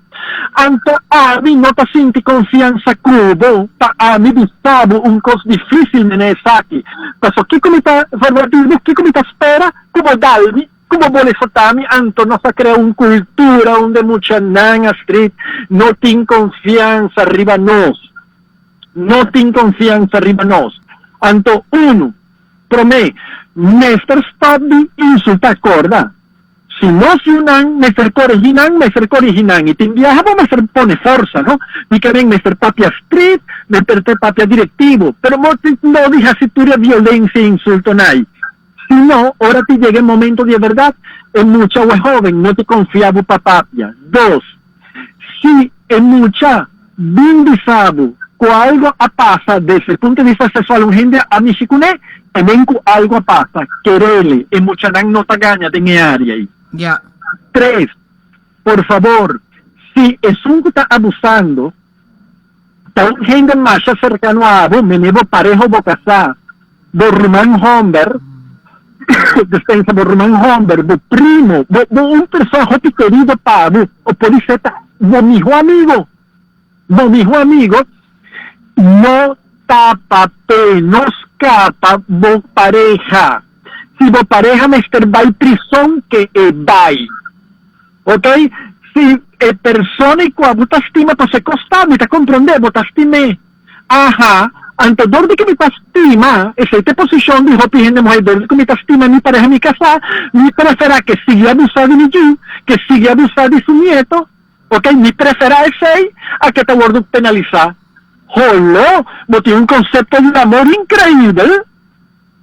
anto a mí no te sienti confianza cubo, a mí visado un cos difícil me ne saki. Paso, ¿qué comita forwardismo, qué comita espera, como dalmi, como vuole sotami, anto no se crea un cultura, un de mucha nan Astrid, no tin confianza arriba nos, anto uno, promé, Mester stop di insulta accorda. Si no si unan, Mester corriginan, y te viajamos Mester pone fuerza, ¿no? Y que ven Mester papia street, Mester papia directivo, pero no deja si tu violencia e insulto nai. Si no, ahora te llega el momento de verdad, es mucha o joven, no te confiaba para papia. 2, si es mucha, bien disabo, algo pasa desde el punto de vista sexual, un gente a mi chicune, también algo pasa, querele, y mucha no te gana de mi área ahí. Ya. 3, por favor, si es un que está abusando, está un gente más cercano a vos, me llevo parejo bocasá, do Rumán Homber, despensa do Rumán Homber, do primo, do un personaje querido para vos, o puede ser do mi amigo, no tapate, no escapa vos pareja. Si vos pareja Mester va prisión que vai. ¿Ok? Si persona y cuando te estima, pues se costa, me te comprende, vos te estimé. Ajá. Antes de que me te estima, esa posición dijo pijende mujer, de que me te estima mi pareja, mi casa, mi preferá que siga abusando de mí, que siga abusando de su nieto. ¿Ok? Mi preferá ese a que te guardo penalizar. Jolo, vos tienes un concepto de amor increíble.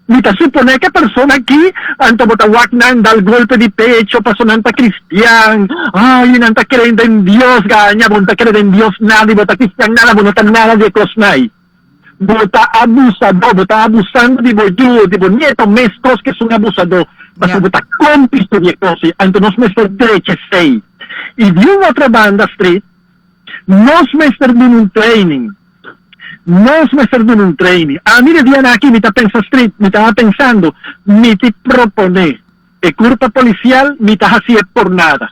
Ni te supone que persona aquí, antes vos te guagnan, da el golpe de pecho, pasó nanta cristian, ay, nanta creyendo en Dios, gaña, vos no te crees en Dios nada, y vos te cristian nada, vos no te nada de cosnay. Vos te abusando de vos nieto, mestros que son abusador, pero vos te cómplice de cosas, antes nos mester derecha, sei. Y de una otra banda, Street, nos mester de un training. A mí de Diana aquí, me estaba pensando, me te propone, el culpa policial, me estás así por nada.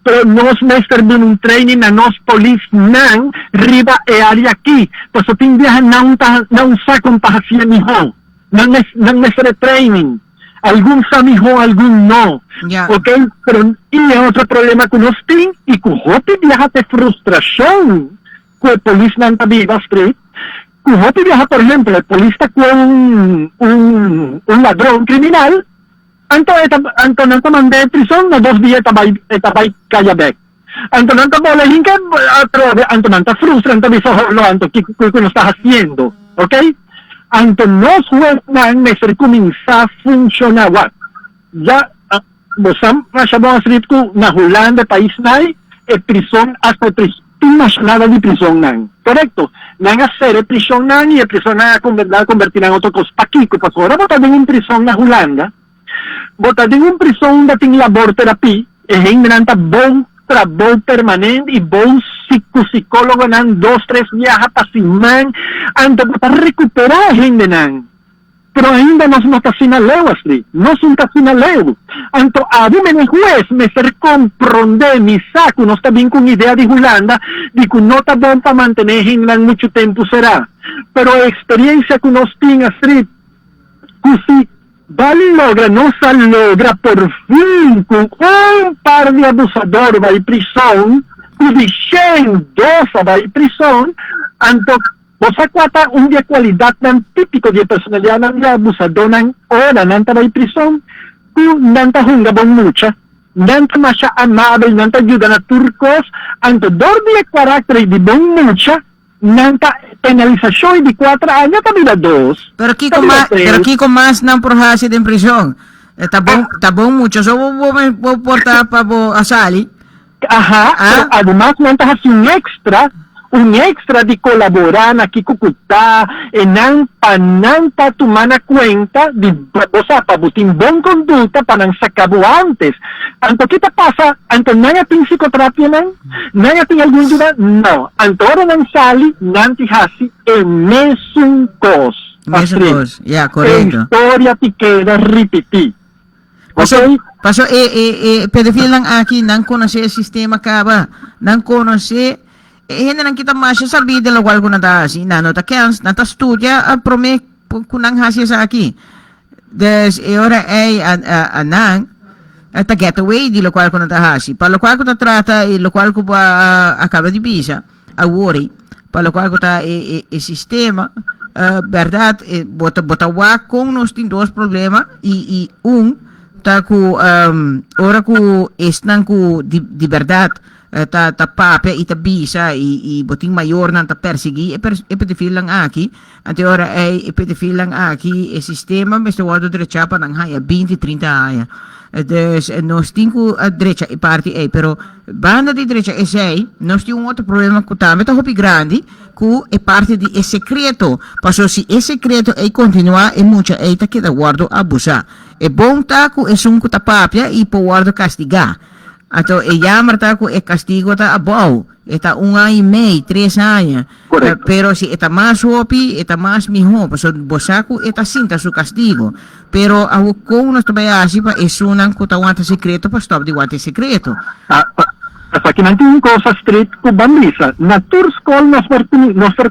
pero nos mester bin un training na nos police nang riba e área aqui. Paso ting viaja não sacam para hacia mi ho. Nang mester training. Algum sabe ho, algum não. Yeah. Ok? Pero e é outro problema que nós tem e que hopi viaja de frustração que o police nang tabiba street. Que hopi viaja, por exemplo, o police está com um ladrão criminal. Anto nanto mande prison na 2 dias tabay kaya back. Anto nanto bola hinka anto nanto frustra anto biso lo anto que no está haciendo, ¿ok? Anto nos juez nang meser comienza a funcionar. Ya bosam masyabong street ko na Holanda país nai prison hasta nacional de prison nang. Correcto. Nang hacer prison nang y prison na convertir en otro cos paquico. Pues ahora bota en prison na Holanda. Bota din un prison dating labor therapy, hindi nanta bong trabaho permanente e bom psicólogo ng 2-3 viaja pa siman, ando bota recuperar hindi nang. Pero ainda nos não está sinaleu asli, nos não está sinaleu. Anto adi men juez me ser comprender mi saco, não está bem com ideia de Holanda, de que não está bom para mantener hindi nang muito tempo será. Pero a experiência que nós tinha street, que Vale logra por fin con un par de abusadores va a prisión, y dicen 2 va a prisión, anto vos acuata un de cualidad tan típico de personalidad de abusador nan ora nanta va a prisión, ku nanta hunga bon mucha, nanta masya amable, nanta ayuda na turcos, anto dormi e carácter de bon mucha, nanta penalización de 4 años kabila 2. Pero Kiko mas ng prohasi din prisyon. Tabong mucho. So, vou portar pa bo asali. Pero además nanta has un extra de colaborar na kikukuta nang pananta tumana cuenta de pabuting bong conduta panang sakabo antes. Anto kita pasa, anto nangating psikoterapia nangating algun duda, no. Anto ora nang sali, nanti hasi, mesung kos. Yeah, correcto. Historia ti queda repeti. Paso, pedofil lang aki, nang konose sistema ka ba? Nang konose, hindi nang kita masya sabi de lo cual ko natasi nano takens nata studia prome kunang hasi sa aki des ora ay anang ta getaway di lo cual ko natahasi pa lo cual ko trata e lo cual ko ba acaba di bisa a worry pa lo cual ko ta sistema verdad bota wa kung nos tin dos problema y ta ku ora ku esnan ku di verdad ta papia ita bisa i boting mayor nan ta persigi e pedofil lang aki ante ora e pedofil lang aki e sistema mesto wado derecha pa nang haya 20-30 haya des nos tinko a derecha e parti pero banda di derecha e sei nos ti un altro problema con ta meta hopi grandi cu e parte di e secreto paso si e secreto e continua e mucha e ta che da guardo abusa e bon ta cu e sun cu ta papia i po guardo castiga ato llamar ko castigo ta abaw eta 1 año y medio 3 años pero si eta más hopi eta más mijo so bosaku eta sinta su castigo pero awu ko unos tabayasi pa esunan ko tawanta secreto pa stop di wante secreto hasta que nanti un cosa street ko bambisa na tour school nos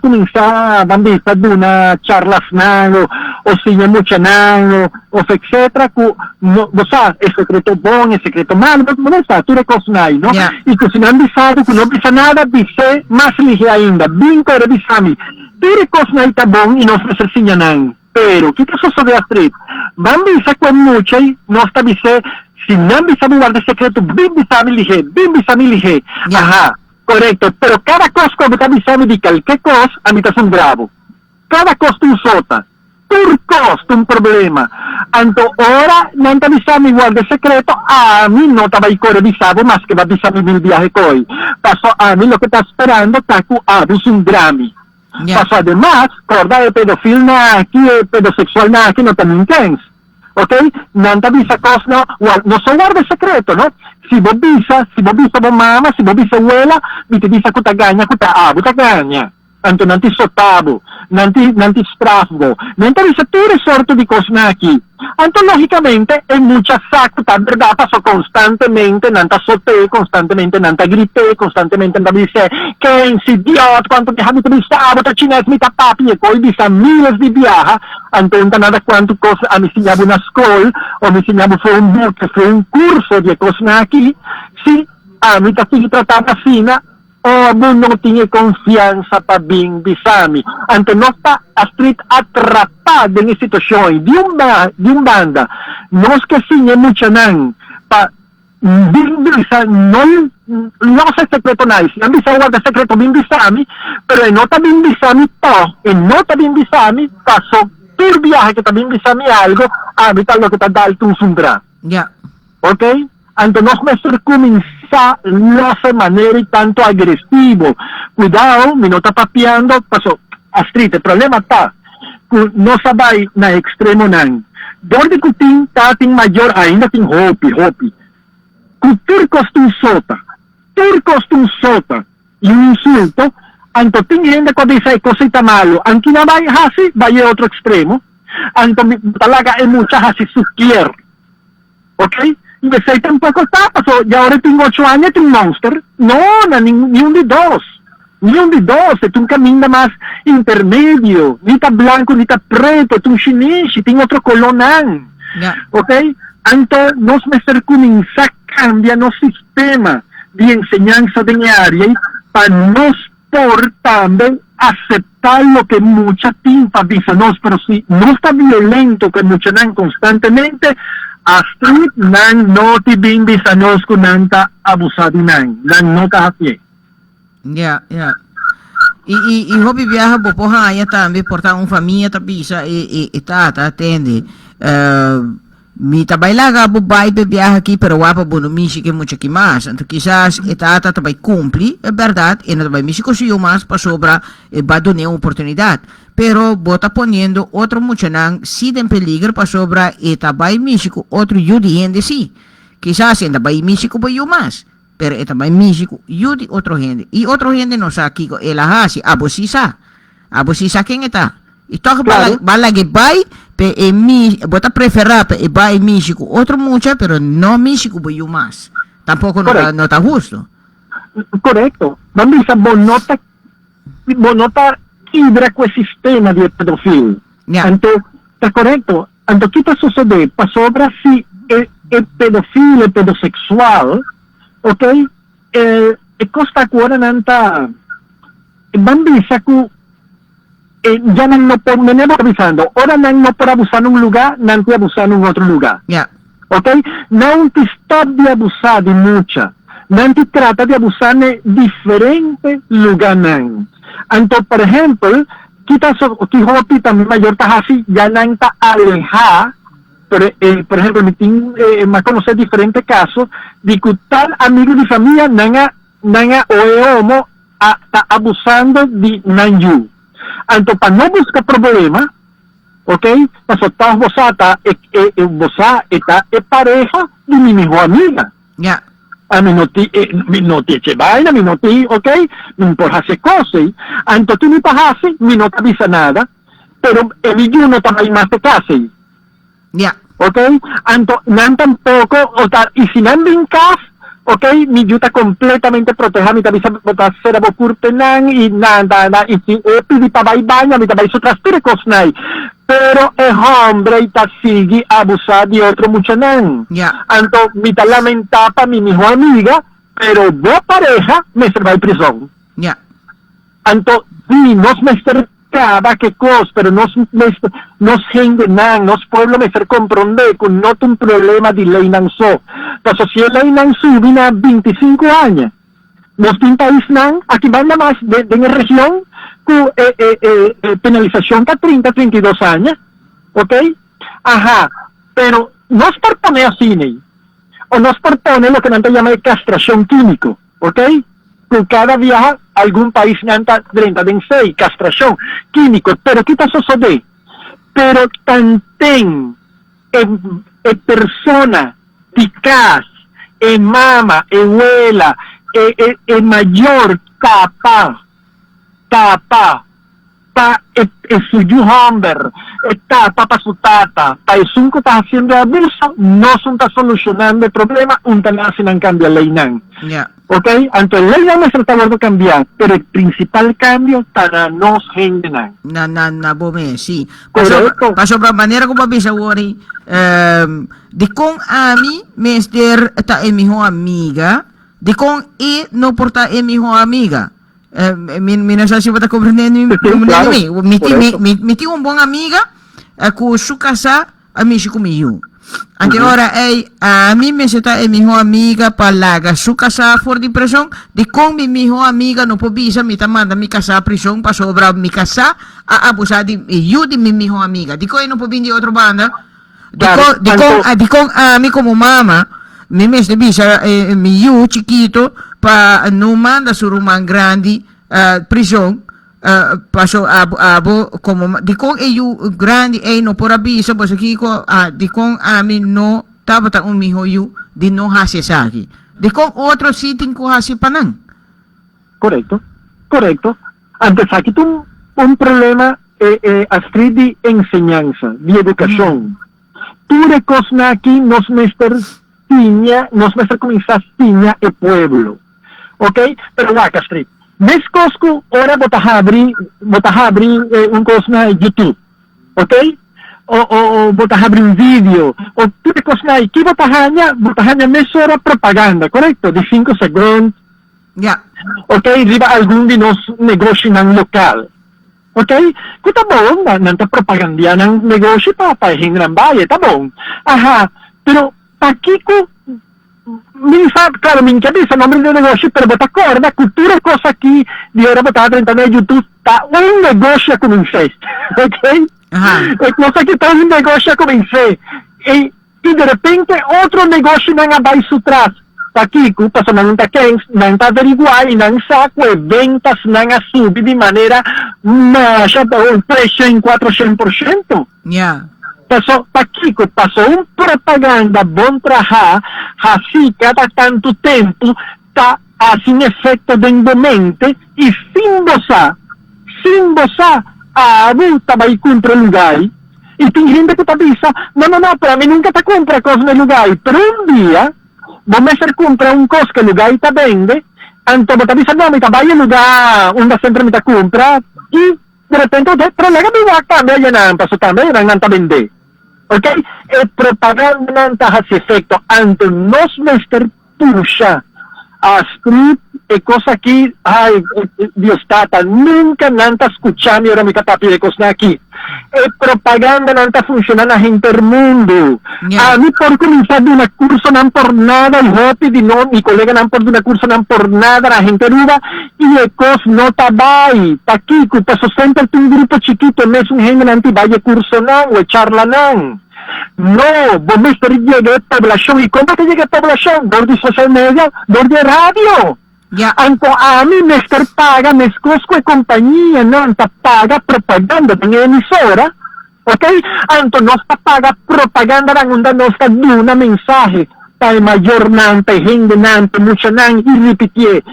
comienza bambisa duna charlas nango o sinya mucha nango o etcétera ku no bosa es secreto bon es secreto mal no sa tu recosnai no yeah. Y que si no han bisado que no bisa nada bise más lige ainda bingo era bisami tu recosnai ta bon y no ofrecer sinya nang pero kita so de street bambisa con mucha y no está bise si no han bisado guarda secreto bin bisami lige yeah. Ajá correcto pero cada cosa que está bisami di qualche cosa a mitad son bravo cada cosa tu sota turcos un problema anto ora non ta bisami guarda secreto a mí no te va a correr bisabo más que va a bisami mil viaje coi paso a mí lo que está esperando taku abus un Grammy yeah. Paso además corda de pedofil na aquí pedosexual na aquí no también tens ok non ta bisa cos no so guarda secreto no si vos bisa vos mama si vos bisa abuela mi te bisa kutaganya kuta abu taganya anto nanti sotabo nanti strafgo. Nanti sa tire sorto di cosnaki. Anto logicamente è mucha sacta, verdad, paso costantemente, nanta sote, costantemente, nanta gripe, costantemente, nanta dice, che insidiot, quanto ti habito di sabato, cines, mita papi, e poi bisa miles di viaja, anto un nada quanto cosa, mi insegnavo una school, o mi insegnavo fue un book, fue un curso di cosnaki, sì, mi tati trattata fina, o non tiene confianza pa bing bisami. Anto no sta a street atrapado en situazioni di un banda, nos que signe mucho nan, pa bing bisa, no se secreto nice, non bisa guarda secreto bing bisami, pero en nota bing bisami to, en nota bing bisami, paso per viaje que también bisami algo, habita lo que te da el tunsundra. Ya. ¿Ok? Anto nos me comienza no hace manera y tanto agresivo. Cuidado, mi no está papeando, pasó. Astrid, el problema está, no sabe na extremo nan. Donde kuting tating mayor ainda ting hopi. Kutur costum sota, y un insulto, anto ting gente cuando dice cosita malo, anki na vai hasi, vaya otro extremo, anto talaga es mucha hasi sukier. ¿Ok? Empecé tampoco está, pasó, ya ahora tengo 8 años, tengo un monster. No, ni un de dos. Es un camino más intermedio. Ni está blanco, ni está preto, es un chinés, tengo otro colonán. Yeah. ¿Ok? Entonces, nos me comienza a cambiar el sistema de enseñanza de mi área para nos por también aceptar lo que mucha timpa dicen, pero si no está violento que mucha nan constantemente, Astrid nan no ti bing bisanos kunanta abusado nan no kahapye. Ya. E hobby viaja po haya também portar uma família tapisa e tata atende. Mi tabailaga po bai pe viaja aqui pero wapa bono misi que mucho que más. Então quizás tata tabai cumpre, é verdade, e não tabai misi conseguiu mais para sobra e vai dar uma oportunidade. Pero bota poniendo otro muchanan si en peligro para sobra e tabai México otro yudi gente sí. Quizás en tabai México pues yo más, pero en tabai México yudi otro gente. Y otro gente no sabe que el hasi, abusisa quién está. Y todo claro. Bala que bai, pe en mi, bota preferar pe bai México otro mucha, pero no México pues yo más. Tampoco no está justo. Correcto. Vamos a bonota ibra quel sistema di pedofili. Yeah. Anto, sta corretto? Anto che sta succedendo? Pa sopra sì, è pedofile, pedosexual, ok? E costa ancora nanta bambisa cu ya no por me nevo avisando, ora no por abusar en un lugar, nanti abusar en otro lugar. Yeah. Ok? Non ti sta di abusare di mucha, nanti trata di abusare di differenti lugares. Anto, por ejemplo, Quijote también mayor tajasi ya nanta aleja, pero, por ejemplo, me conocer diferentes casos de que tal amigo de familia nanga o homo está abusando de nanyu. Anto, para no buscar problema, ok, paso está vosata, esta pareja de mi mejor amiga. Ya. A mi noti c'è vaina, mi noti, ok, non può fare cose, anto tu mi pahasi, mi non capisce nada, pero mi giuno tamai maste casi, Ya. ok, anto nan tampoco, y si nan vincas, ok, mi giuta completamente proteja, mi tabisa botar sera bocurte nan, y nada, y si pidi pa vai bagna, mi tabai su trastire cosnai, pero el hombre está sigue abusar de otro muchanan. Ya. Anto, mi ta lamenta pa mi mejor amiga, pero vos pareja me se va a prisión. Ya. Anto, sí, nos me cercaba que cos, pero nos gente nan, nos pueblo me ser comprender con no un problema de ley nan so. Entonces, si el ley nan su vina 25 años, nos tin país nan, aquí van nada más de la región, con penalización para 30-32 años, ¿ok? Ajá, pero no es por poner cine, o no es por poner lo que Nanta llama de castración químico, ¿ok? Con cada viaje, algún país Nanta 36, castración químico, pero ¿qué está sucediendo? Pero tanten, persona, ticas, mama, abuela, mayor, tapa, está suyo hombre, está tapa su tata, pa un que está haciendo abuso, no son está solucionando el problema, un tanasi no cambia ley nan. Ya. Ok, entonces ley nan se está de cambiar, pero el principal cambio está nos gente nan. Na bome, sí. Correcto. Paso pra manera como bisa wori, di kong ami mester ta emiho amiga, di kong no porta emiho amiga. Minasasi bata comprendendo claro, miti un buon amiga ku su casa amici come io. Anche ora a mi me seta e mio amiga palaga su casa for di prison di con mi mio amiga no po bisa mi tamanda mi casa prison pa sobra mi casa a abusar di io di mi mio amiga di coi no po bindi otro banda di con a mi como mama mi meste bisa mi io chiquito pa no manda su rumang grandi prison paso abo como di con eu grandi no por aviso pues aquí di con a mi no tabata un mijo yu di no hasi saki di con otro sitting ko hasi panang. Correcto. Antes aquí tú un problema Astrid de enseñanza, de educación. Tú de cosna aquí nos mester comenzar tiña el pueblo. ¿Ok? Pero vaca Astrid. Mes Cosco, ora botas a abrir un cosna en YouTube, ¿ok? O botas a abrir un vídeo, o tú te cosna aquí botas a mes hora propaganda, ¿correcto? De 5 segundos, Ya. ¿ok? Riba algún de nos negocio en local, ¿ok? Que tá bom, nanta propaganda ng negosyo pa hingran baye, tá bom. Ajá, pero Paquico claro, mi cabeza nombre de negocio, pero te acorda, cultura cosa aquí, de ahora botar 30 de YouTube, está un negocio comencé, ¿ok? Es cosa que está un negocio comencé, y de repente otro negocio no va su tras, aquí, pasó nanta Kens, nanta averiguar y nanta saco, ventas nanta subir de manera más, un 300, 400%. Ya. Passou um propaganda bom trabalhar, assim, cada tanto tempo, tá assim, efeito dentro da mente, e sem você, tá vai comprar lugar, e tem gente que tá dizendo, não, para mim nunca tá compra coisa no lugar, pero um dia, vamos ser comprar coisa que o lugar tá vende, então tá dizendo, não, tá vai lugar, onde sempre me tá compra, e de repente, pero lega mi também, yan paso também, yan tá vender. ¿Ok? El propaganda nanta hace efecto ante nos mester puxa a script e cosa aquí, ay, Dios tata, nunca nanta escuchami ahora mi tatapi de cosa aquí. El propaganda nanta funciona na intermundo. Yeah. A mí por comenzar de una curso nan por nada, el hopi di no, mi colega nan por de una curso nan por nada, la gente ruba, y el cos no tabai, taquico, paso sempre un grupo chiquito, no es un gente nanti vaya curso nan, o charla nan. No, vos me llegué a población, y ¿cómo que llegué a población? Por de social media, por de radio. Ya. Anto a mí me paga, me escosco de compañía, no, anta paga propaganda en emisora, ¿ok? Anto no está paga propaganda, onda no está de una mensaje, para mayor nanta, gente nanta, mucha nan, y repetir,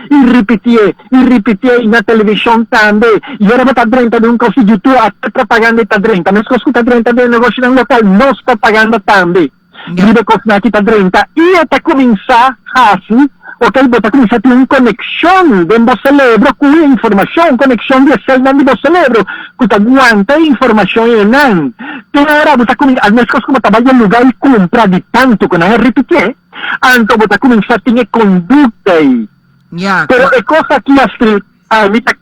y na televisión también, y ahora me está 30 de un cosa YouTube, hasta propaganda está 30, me escosco está 30 de negocio en local, no está pagando también, y de cosas aquí está 30, y hasta comenzar así, ok, bota comienza a tener conexión de vos cerebro con información, conexión de células de vos cerebro, que te aguanta información en nan. Pero ahora bota comienza, al menos como te vaya al lugar y compra de tanto que no es repetir, antes bota comienza a tener conducta ahí. Ya. Pero es cosa que a mí te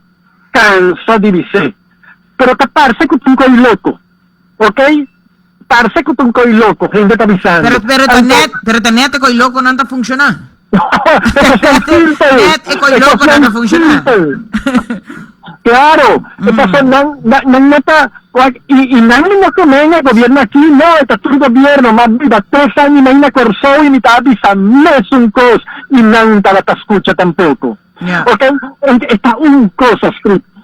cansa de decir, pero te parece que tú eres loco, ok? Parece que tú eres loco, gente está avisando. Pero tenete coi loco non sta funzionando. Claro, entonces no está, y nadie no conviene el gobierno aquí, no, está todo el gobierno, más viva, 3 años y me corsó y me está avisando, es un cos, y nadie te escucha tampoco. Yeah. Ok, está un cosa,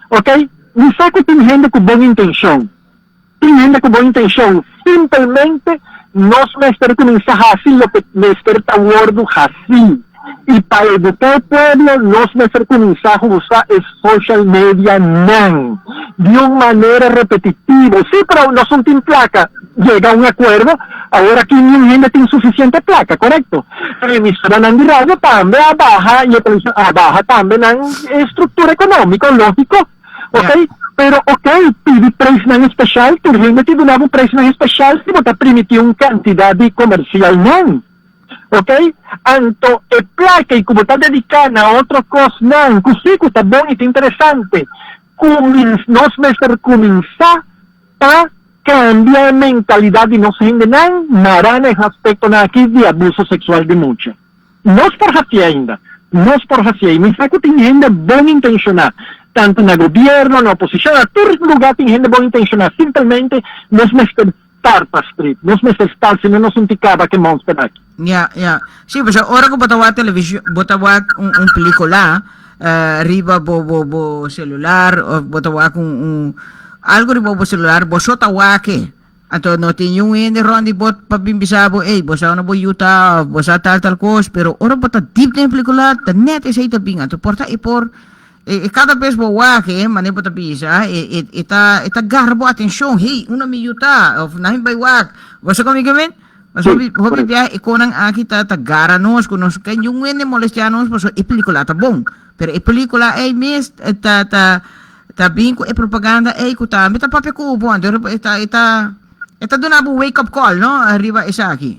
ok, ni sé que tiene gente con buena intención, simplemente nos me espero comenzar así, lo que me espero está gordo así. Y para educar el pueblo, nos me espero comenzar a usar el social media nan. de una manera repetitiva. Sí, pero no son team placa. Llega a un acuerdo, ahora aquí ni gente tiene suficiente placa, correcto? La emisora Nandi Radio también baja y baja también en estructura económica, lógico, ok? Yeah. Pero, ok, pide preço não especial, por gente te donava um preço não especial, se você permitir uma quantidade comercial, não. Ok? Então, é placa e como está dedicada a outra coisa, não, que o está bonito, interessante. Nós mesmos começar a cambiar a mentalidade de nossa gente, não, mará nesse aspecto aqui de abuso sexual de mucha. Nós por assim ainda. Nós por assim. Me saco tem gente bem intencionada. Tanto no governo, na oposição, a todos os lugares tem gente bem intencionada. Simplesmente, nós mesmos estar para street. Nós mesmos estar, senão nós não ficava que mãos para aqui. Yeah. Sí, pues ahora ko batawa television, batawa un pelikula, riba bo celular, o batawa un algo riba bo celular, bo sotawa ke. Ato no tinyong hindi ron di bot pabimbisabo, bosa na bo yuta, bosa tal kos, pero ora bata deep na yung pelikula, the net is ay tabing ato porta ipor cada vez bo wake, mane bota bisa, ita garbo atensyon, hey, una mi yuta, of nahin bay wak, bosa kami gamin? Mas hobi biya ikonang akita tagara nos kunos kan yung wene molestianos paso ipelikula ta bong. Pero ipelikula mis ta bingko propaganda kuta meta pape ko buan pero ita donabo wake up call no arriba isa aqui.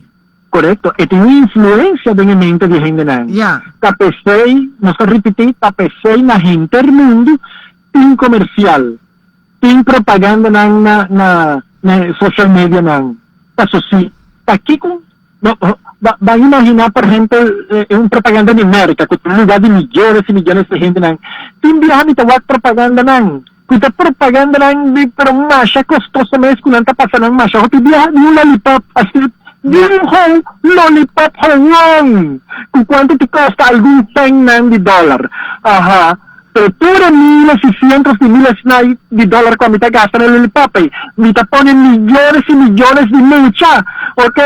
Correcto, e tem influência de mente de gente nan. Yeah. Tapesei, não se repetir, tapesei na gente do mundo tem comercial, tem propaganda na social media nan. Paso si aqui com vai imaginar, por exemplo, uma propaganda de América, com um lugar de milhões e milhões de gente não. Tem biarmi tawag propaganda não. Kuta propaganda não de pero masha costosa mesmo quando tá passando masha. Hopi biarmi um lollipop assim, de um lollipop hongong. Com quanto te custa algum $10 de dólar. Aha. Pura miles y cientos de miles de dólares cuando te gastan en el lollipop. Y te ponen millones y millones de mucha. Ok?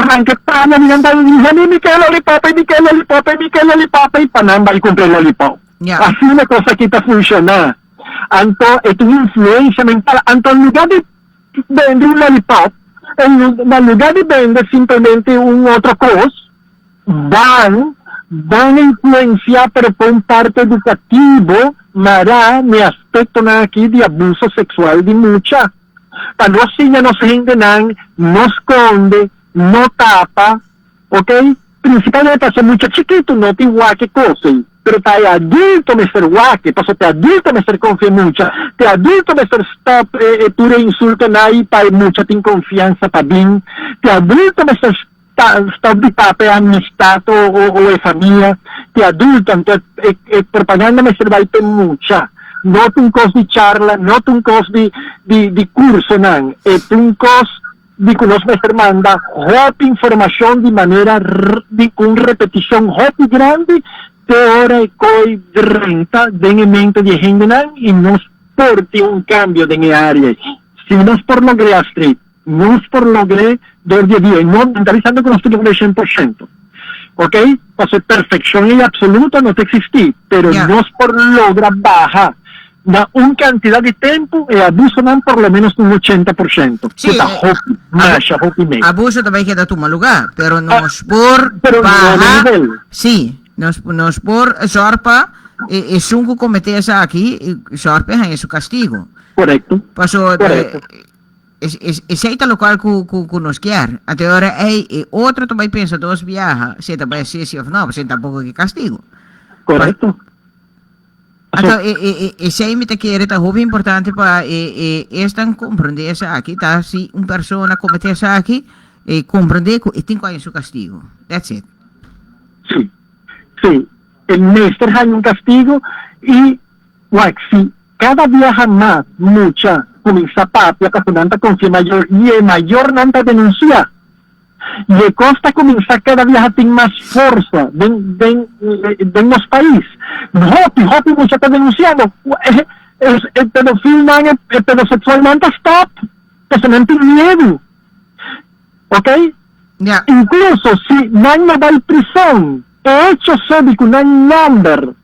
Ranquetana, miranda, y Miquel lollipop, y panamba y compré el lollipop. Yeah. Así una cosa que te funciona. Anto, es una influencia mental. Anto, en lugar de vender un lollipop, en lugar de vender simplemente un otro cosa, van a influenciar, pero por un parte educativo, mará mi aspecto aquí de abuso sexual de mucha. Para no siga no se enganan, no esconde, no tapa, ¿ok? Principalmente para ser mucho chiquito, no te guaque cosas. Pero te adulto me ser guaque, paso te adulto me ser confía mucha, te adulto me ser stop, tu insulto nadie, para mucha tin confianza para bien, te adulto me ser stop di pape amistad o de familia, te adulto, entonces propaganda me serve per mucha. No un cos di charla, no un cos di curso, nan. Es un cos di que nos me manda hot información de manera con repetición hot grande, te ora e coi renta de mente de gente nan y nos porti un cambio de área. Si nos por lograr street, nos por lograr de día, no mentalizando que no estoy logrando 100%. ¿Ok? Pues perfección y absoluta no te existí, pero Yeah. no es por lograr baja da una cantidad de tiempo y abuso dan por lo menos un 80%. Sí, Que hopi meio. abuso também que da tuma lugar, pero nos por pero no baja, nivel. sí, nos por sorpa e sungo cometer essa aqui, sorpa é su castigo. Correcto. Paso Correcto. Aceita local que nos quer. Até agora outro também pensa dos viaja, se também se ou não, se tampouco que castigo. Correcto. Então, esse aí me te quer tá muito importante para estão compreender essa aqui, tá? Se uma pessoa cometer essa aqui, compreender que tem qual é seu castigo. That's it. Sí, sí. El Néstor hay un castigo y, si cada viaja más, mucha, comienza papia, para nanta confía mayor, y el mayor nanta denuncia. Le costa comenzar cada viaja tiene más fuerza de los países. Hopi, mucha está denunciando. El pedofil, el pedosexual, nanta stop. Pues no tiene miedo. ¿Ok? Yeah. Incluso si no va a prisión, he hecho sobre que no hay number,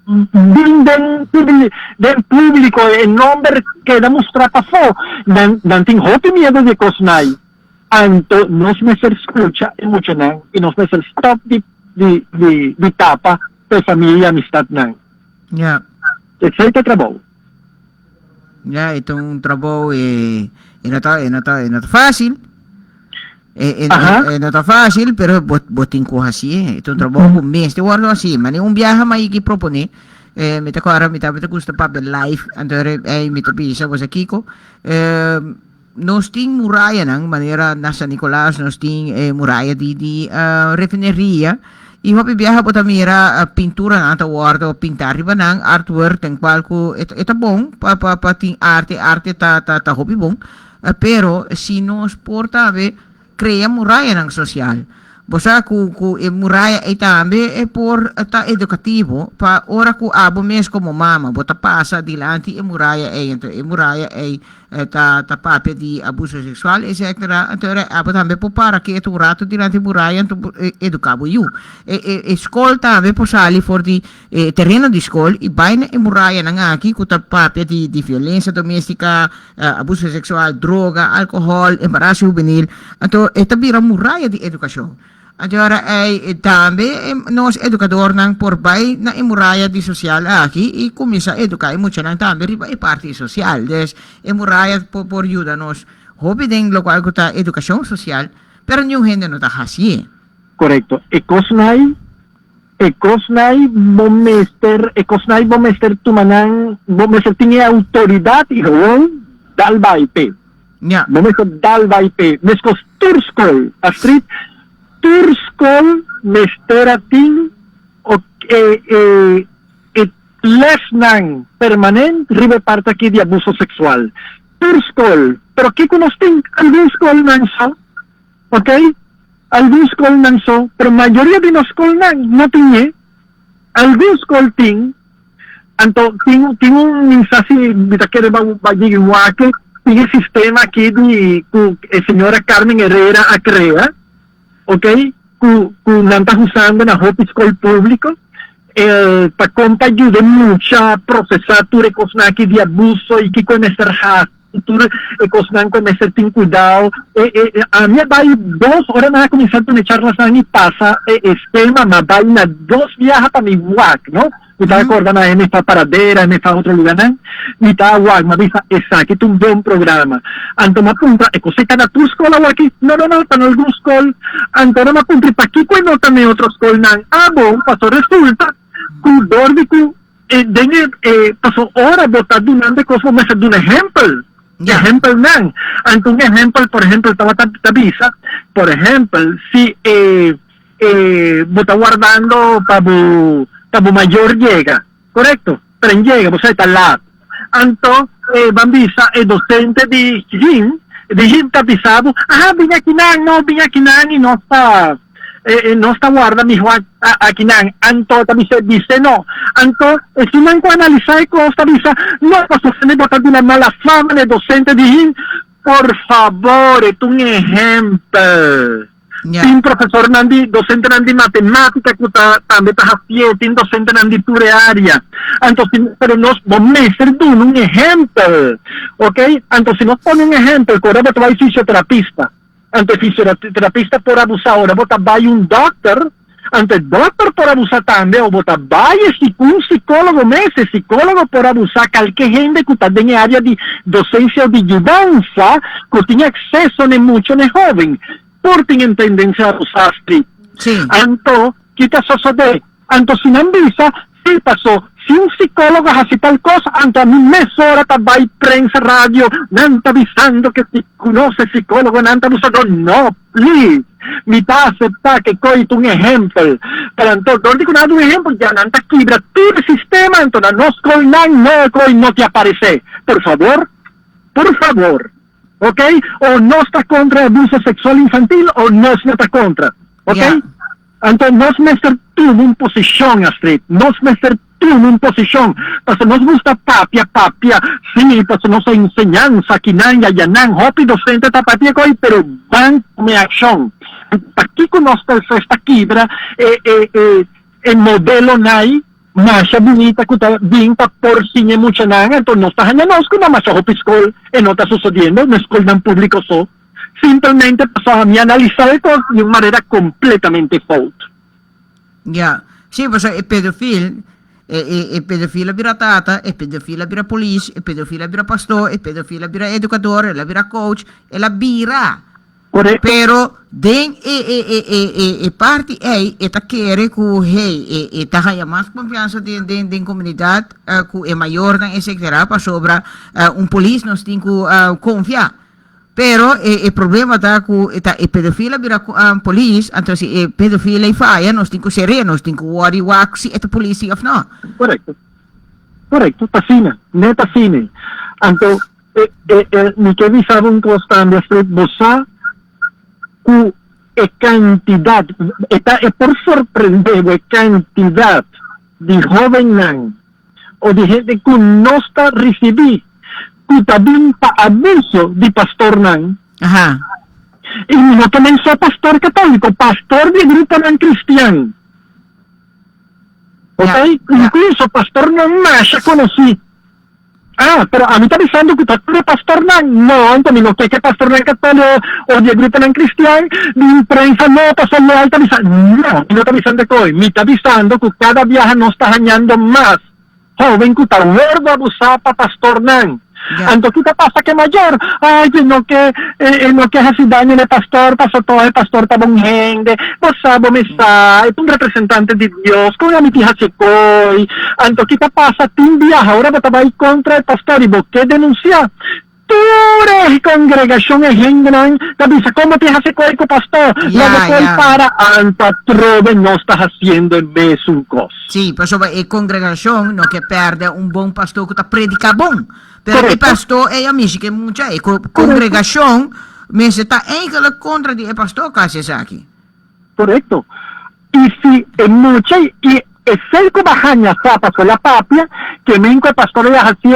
del público en nombre que demonstrar pasó dan ting hopi miedo de cosnay anto nos me ser escucha emocional y nos me ser stop di tapa de familia amistad nang Yeah. excelente trabajo Yeah, itong trabaho não tá fácil. Não tá fácil, pero botin ko assim. Itong trabaho ko mês, te guardo assim, mani viaje mai que propone. Me ta agora me gusta para live, antore me ta bisa ko sa Kiko. Nos ting muraya nang manera nasa Nicolas, nos ting muraya di refineria. E hopi biyahe po tamira pintura na ta guardo pintari ba nang artwork teng palco eta bom pa ting arte ta hopi bom pero si nos portabe crea muraya ng social bosa ku muraya itambe por ta educativo pa ora ku abo mes como mama bota pasa dilante muraya ta pape di abuso sexual etc. Antore abo tambe po para que tu rato dilante muraya educavo yu school tambe po sali for di terreno di school ibaina muraya nang aki ku ta pape di violencia domestica abuso sexual droga alcohol embarazo juvenil anto etabira muraya di edukasyon. Agora também nós educador nang porbay na imuraya di social aqui e começa a educar muito nang também riba e parte social des imuraya por ajuda nos hobby ding local ko ta educação social pero yung hindi no ta hasi correcto ekosnay bomester tumanang bomester tingi autoridad y rol dalbaype bomester dalbaype meskos turskol a street Turskol mesterating o lesnang permanent ribe parte aquí de abuso sexual. Turskol, pero ¿qué conocen algún skol nanso? ¿Ok? Algún skol nanso, pero mayoría de los skol nang no tiene algún skol ting anto ting un mensaje bita que va wake tiene sistema aquí de señora Carmen Herrera a crea. Okay, ku nanta usando na hopi school público pa conta ayuda mucha procesar tu recosnaki de abuso y que con esta tu recosnan con ese tin cuidado a mí vai 2 horas na começar a charlas ni pasa tema ma vai na 2 viaja para mi wak, no? Me está acordando en esta paradera, en esta otro lugar, ¿no? Me está wak, me avisa, exacto, que un buen programa. Anto me apunta, cosita na tu escola waki, no, para algún school, anto me apunta, pa aquí cuando también otro school nan, bom, pasó resulta, ku dormi ku, pasó hora botar dunande cosas, me hace un ejemplo. Ejemplo nang, anto un ejemplo, por ejemplo, estaba tabisa, por ejemplo, si bota guardando Tabu mayor llega, correcto, tren llega, pues está la anto bambisa docente de Jim tapizado, vinya kinang y no está guarda mi Juan a kinang, anto dice no, anto si man ko analizar ko tabisa, no pasó se me bota de una mala fama de docente de Jim, por favor, es un ejemplo. Tin profesor nandi docente nandi matematica kuta tambe ta hafie tin docente nandi ture área entonces pero nos vamos a hacer un ejemplo, okay, entonces nos pone un ejemplo que ahora va a fisioterapista ante fisioterapista por abusar ahora bota vai un doctor ante doctor por abusar también o bota vai un psicólogo meses psicólogo por abusar cualquier gente que está en área de docencia o de ayudanza que tiene acceso ne mucho ne joven por tienen tendencia a usar street. Sí. Anto, quita eso de, anto sin ambisa, sí pasó, si un psicólogo hace tal cosa, anto a mi mesora tabay prensa radio, nanta avisando que si conoce psicólogo, nanta avisando, no, please, mitad acepta que coito un ejemplo, pero anto, donde con un ejemplo, ya nanta quibra tu sistema, anto no no te aparece, por favor, ¿ok? O no está contra el abuso sexual infantil o no está contra, ¿ok? Yeah. Entonces, nos meter tú en una posición, Astrid, nos meter tú en una posición, pues nos gusta papia, sí, pues nos enseñanza, kinanga, yanang, hopi, docente, tapatía, pero van con acción. Aquí conozco esta quibra, el modelo NAI, masya bonita kuta din pa porsinya mo siya na nga, no está hanyanos ko na masya hopiskol, no está sucediendo, no school ng publiko so, simplemente para mi analizar ko yung manera completamente fault. Yeah. Sì, pues è pedofilo, è pedofilo bira tata, è pedofilo bira police, è pedofilo bira pastor, è pedofilo bira educatore, la bira coach, e la bira. Correcto. Pero den parte é eta querer que hey eta haya mais confiança den comunidade que é maior dan etc para sobra police nós tem que confiar. Pero o problema tá que eta pedofila vira police, então se pedofila falha nós tem que ser nós tem que worry wax se eta polícia of não. Correcto, tasina, neta cine. Então, mi que visava un constante bosa cu cantidad, é por sorprender a cantidad de jovens ou de gente que não está recebendo que também para abuso de pastor nan. Ajá. E não também só pastor católico, pastor de grupo nan cristiano. Ok? Incluso pastor nan mais conhecido. Pero a mí está diciendo que tú eres pastor no, Anthony, no que pastor nan católico o de grupo nan cristiano, ni prensa no, pastor no está diciendo, no está diciendo que me está diciendo que cada viaje no está ganando más. Joven que está gordo abusar para pastor nan. Anto kita pasa que mayor, ay, no que hace daño el pastor, pasó todo el pastor tabong gente, vos sabes, es un representante de Dios, con la mitija se coi, anto kita pasa, tin viaja, ahora va a ir contra el pastor y vos qué denunciar. Tú eres congregación de gente, te dice, ¿cómo te hace coi con pastor? Para anta trove no estás haciendo en vez un cos. Sí, pues sobre congregación no que perde un buen pastor que está predica bon. Pero el pastor é amigo que mucha congregación me está eigenlijk contra el pastor casi aquí. Correcto. Y si es mucha y es el que bajaña zapa con la papia que me el pastor es así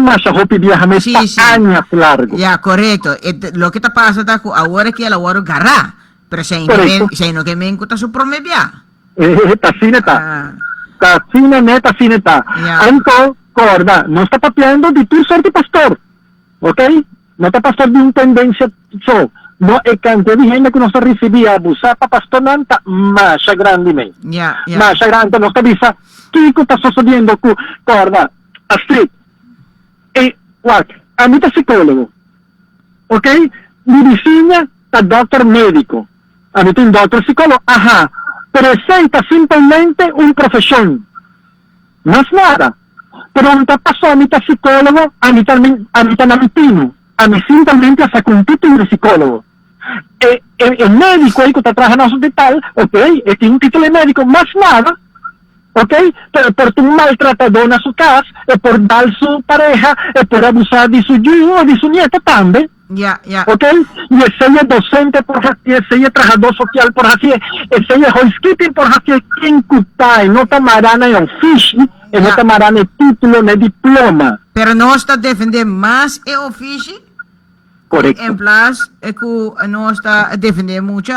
más hopi viaja me años largo. Ya, correcto. Lo que te pasa está ahora que el ahora garra, pero se no que me encuentra su promedia. Tacineta. Tacineta. Entonces corda, no está papeando de tu ser de pastor, ¿ok? No está pastor de una tendencia, no es cantidad de gente que no se recibía abusar para pastor nanta, más grande, más grande, no está visa, ¿qué está sucediendo? Corda, Astrid, a mí está psicólogo, ¿ok? Medicina, está doctor médico, a mí está un doctor psicólogo, ajá, pero ese está simplemente un profesión, más nada. Pero un pasó a mí está psicólogo, a mí también a mí simplemente hasta con un título de psicólogo. El médico ahí que está trabajando en el hospital, ok, tiene un título de médico, más nada, ok, pero por un maltratador en su casa, por dar su pareja, por abusar de su hijo o de su nieto también. Ok, y ese es docente por así, ese es trabajador social por así, ese es housekeeping por así, quien cuta, no tamarana en oficio, no tamarana el título, el diploma. Pero no está defendiendo más el oficio. Correcto. En plus, no está defendiendo mucho,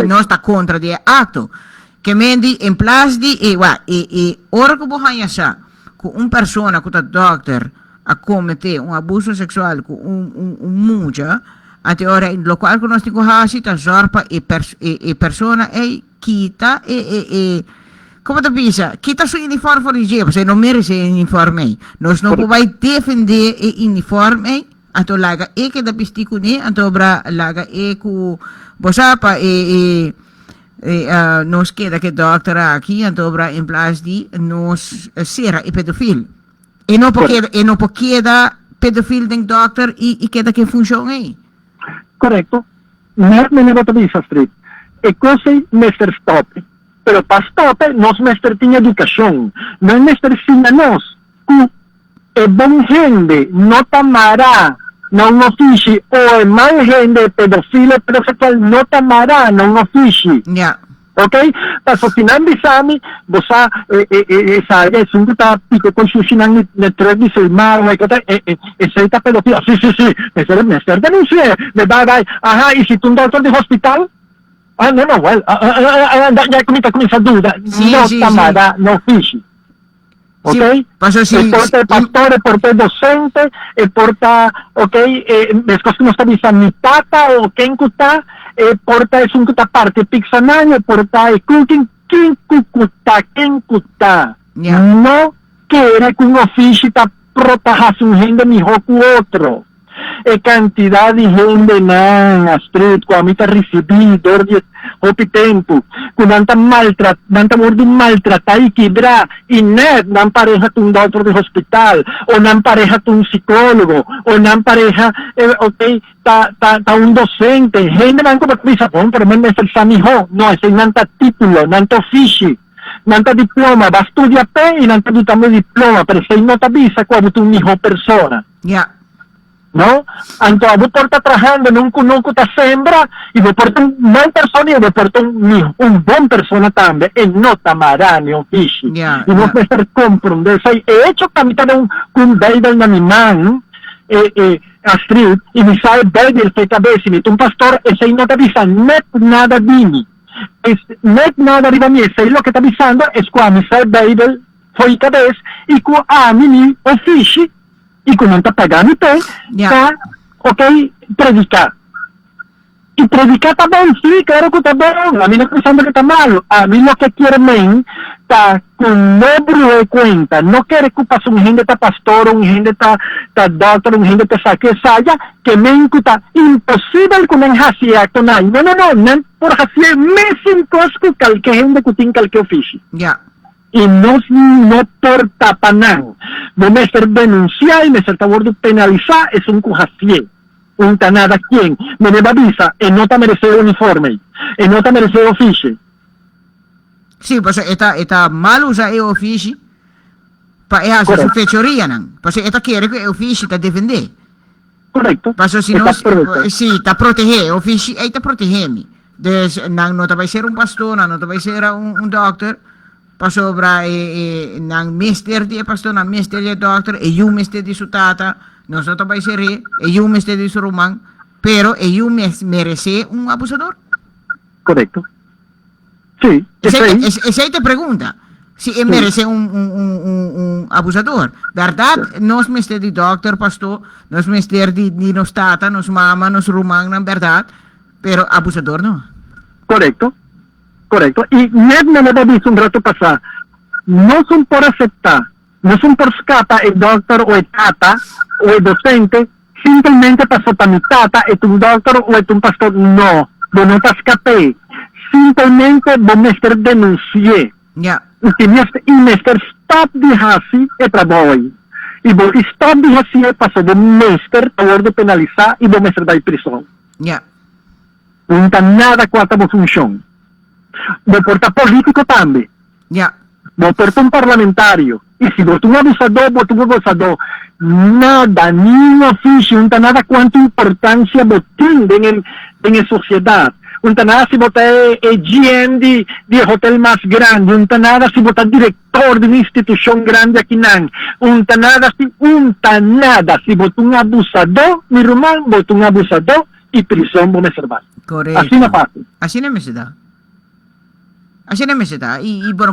no está contra el acto. Que me di, en plus di, ahora que vos hayas con una persona que está doctor, a cometer un abuso sexual con un mucha, ante ora lo cual que nós temos que zorpa e persona quita como te pensa, quita su uniforme for dia, porque não merece uniforme. Nós não podemos defender o uniforme, então laga que da pistico ne, então bra laga ku bosapa nós queda que doctora aqui, então bra em place di nós será pedofil. E não porque da pedofilo den doctor e queda que funciona aí. Correcto. Não me leva a dizer, Astrid. É coisa Mr. Stop. Pero para Stop, nós Mr. tinha educação. Não Mr. ensina nós que é bom gente, não tamará, não oficie, ou é mais gente pedofilo, pedofilo, não tamará, não oficie. Yeah. Ok? Paso final di esami, bosa sa un ta pico con su sinan ne tre di selmaro e sei ta pedofilo. Sì, me ser denuncie, me vai. Ajá, y si tu un doctor de hospital, Ya comienza duda. Sí, no sí, Tamara, no Fishy. Ok? Sí, pasó sí. Porta pastore, porta docente, porta, ok, después que no está vista mi tata o quien kuta, porta es un kuta parte pixanaño, porta cooking, quien kuta. Yeah. No quiere que un oficio ta proteja un gente mejor que otro. Cantidad de gente na street, com a mita recebi, dordi, hopi tempo, com nanta mordi maltrata e quebrar, e net, não pareja com um doutor de hospital, ou não pareja com um psicólogo, ou não pareja, tá um docente, gente não como pisa, bom, pero me está mijo, não, esse nanta título, nanta ofício, nanta diploma, va studia pe e nanta dutamo diploma, pero se não tá bisa, como tu mijo persona. Yeah. No? Anto abo porta trabajando nung ta sembra e vo porta un mal persona e vo porta un buon persona tambe e no tamarani o fishi. Yeah, E non può essere comprendere. Sai, e hecho capitare un Bible na mi man a street e mi sai Bible che tabesimi un pastor e sei non t'avvisa net nada dimi. Net nada arriva mi e sei lo che t'avvisando e qua mi sai Bible foi tabes e qua amini o fishi y con tanta pagani te, predicar. Y predicar también, sí, claro que está bueno. A mí no estoy pensando que está malo. A mí lo que quiere men, está con no de cuenta. No quiere que pase un gente está pastor, un gente está doctor, un gente está saque saya, que men está imposible que men hasi acto nai. No, por hasi me sin cosco calque gente que tiene calque oficio. Ya. Y no por tapanán. No me ser denunciar y me ser favor de penalizar es un cujacie. Un tanada quien me deba visa y no te merece uniforme. Y no te merece oficio. Sí, pues está mal usar el oficio para hacer su fechoría, ¿no? Pues esta quiere que el oficio te defender. Correcto. Pues si no, sí, te protege, el oficio, ahí te protege. No te va a ser un pastor, no te va a ser un doctor. Pasobra nang mister di pastor nang mister di doctor e yung mister di su tata no so tabay seri e yung mister di su rumang pero e yung merece un abusador. Correcto. Sí. Esa te pregunta si merece un abusador, verdad? No es mister di doctor pastor, no es mister di nos tata, nos mama, nos rumang nang verdad, pero abusador no. Correcto. Y net me lo he visto un rato pasar. No son por aceptar, no son por escapar el doctor o el tata o el docente, simplemente pasó para mi tata, es un doctor o es un pastor. No, vos no te escapé. Simplemente vos me denuncié. Ya. Y me stop de hasi es para voy. Y vos stop de hasi pasó de mester favor de penalizar y vos me da prisión. Ya. No está nada cuarta función. Me porta político también. Ya. Me porta un parlamentario. Y si vos un abusador, nada, ni un oficio, no nada cuánta importancia vos tiene en la sociedad. No nada si vos es GM de hotel más grande, no nada si vos director de una institución grande aquí en no nada si vos un abusador, mi hermano, vos un abusador y prisión vos me servás. Correcto. Así no pasa. Así no me se da. Así no me se da. Y bueno,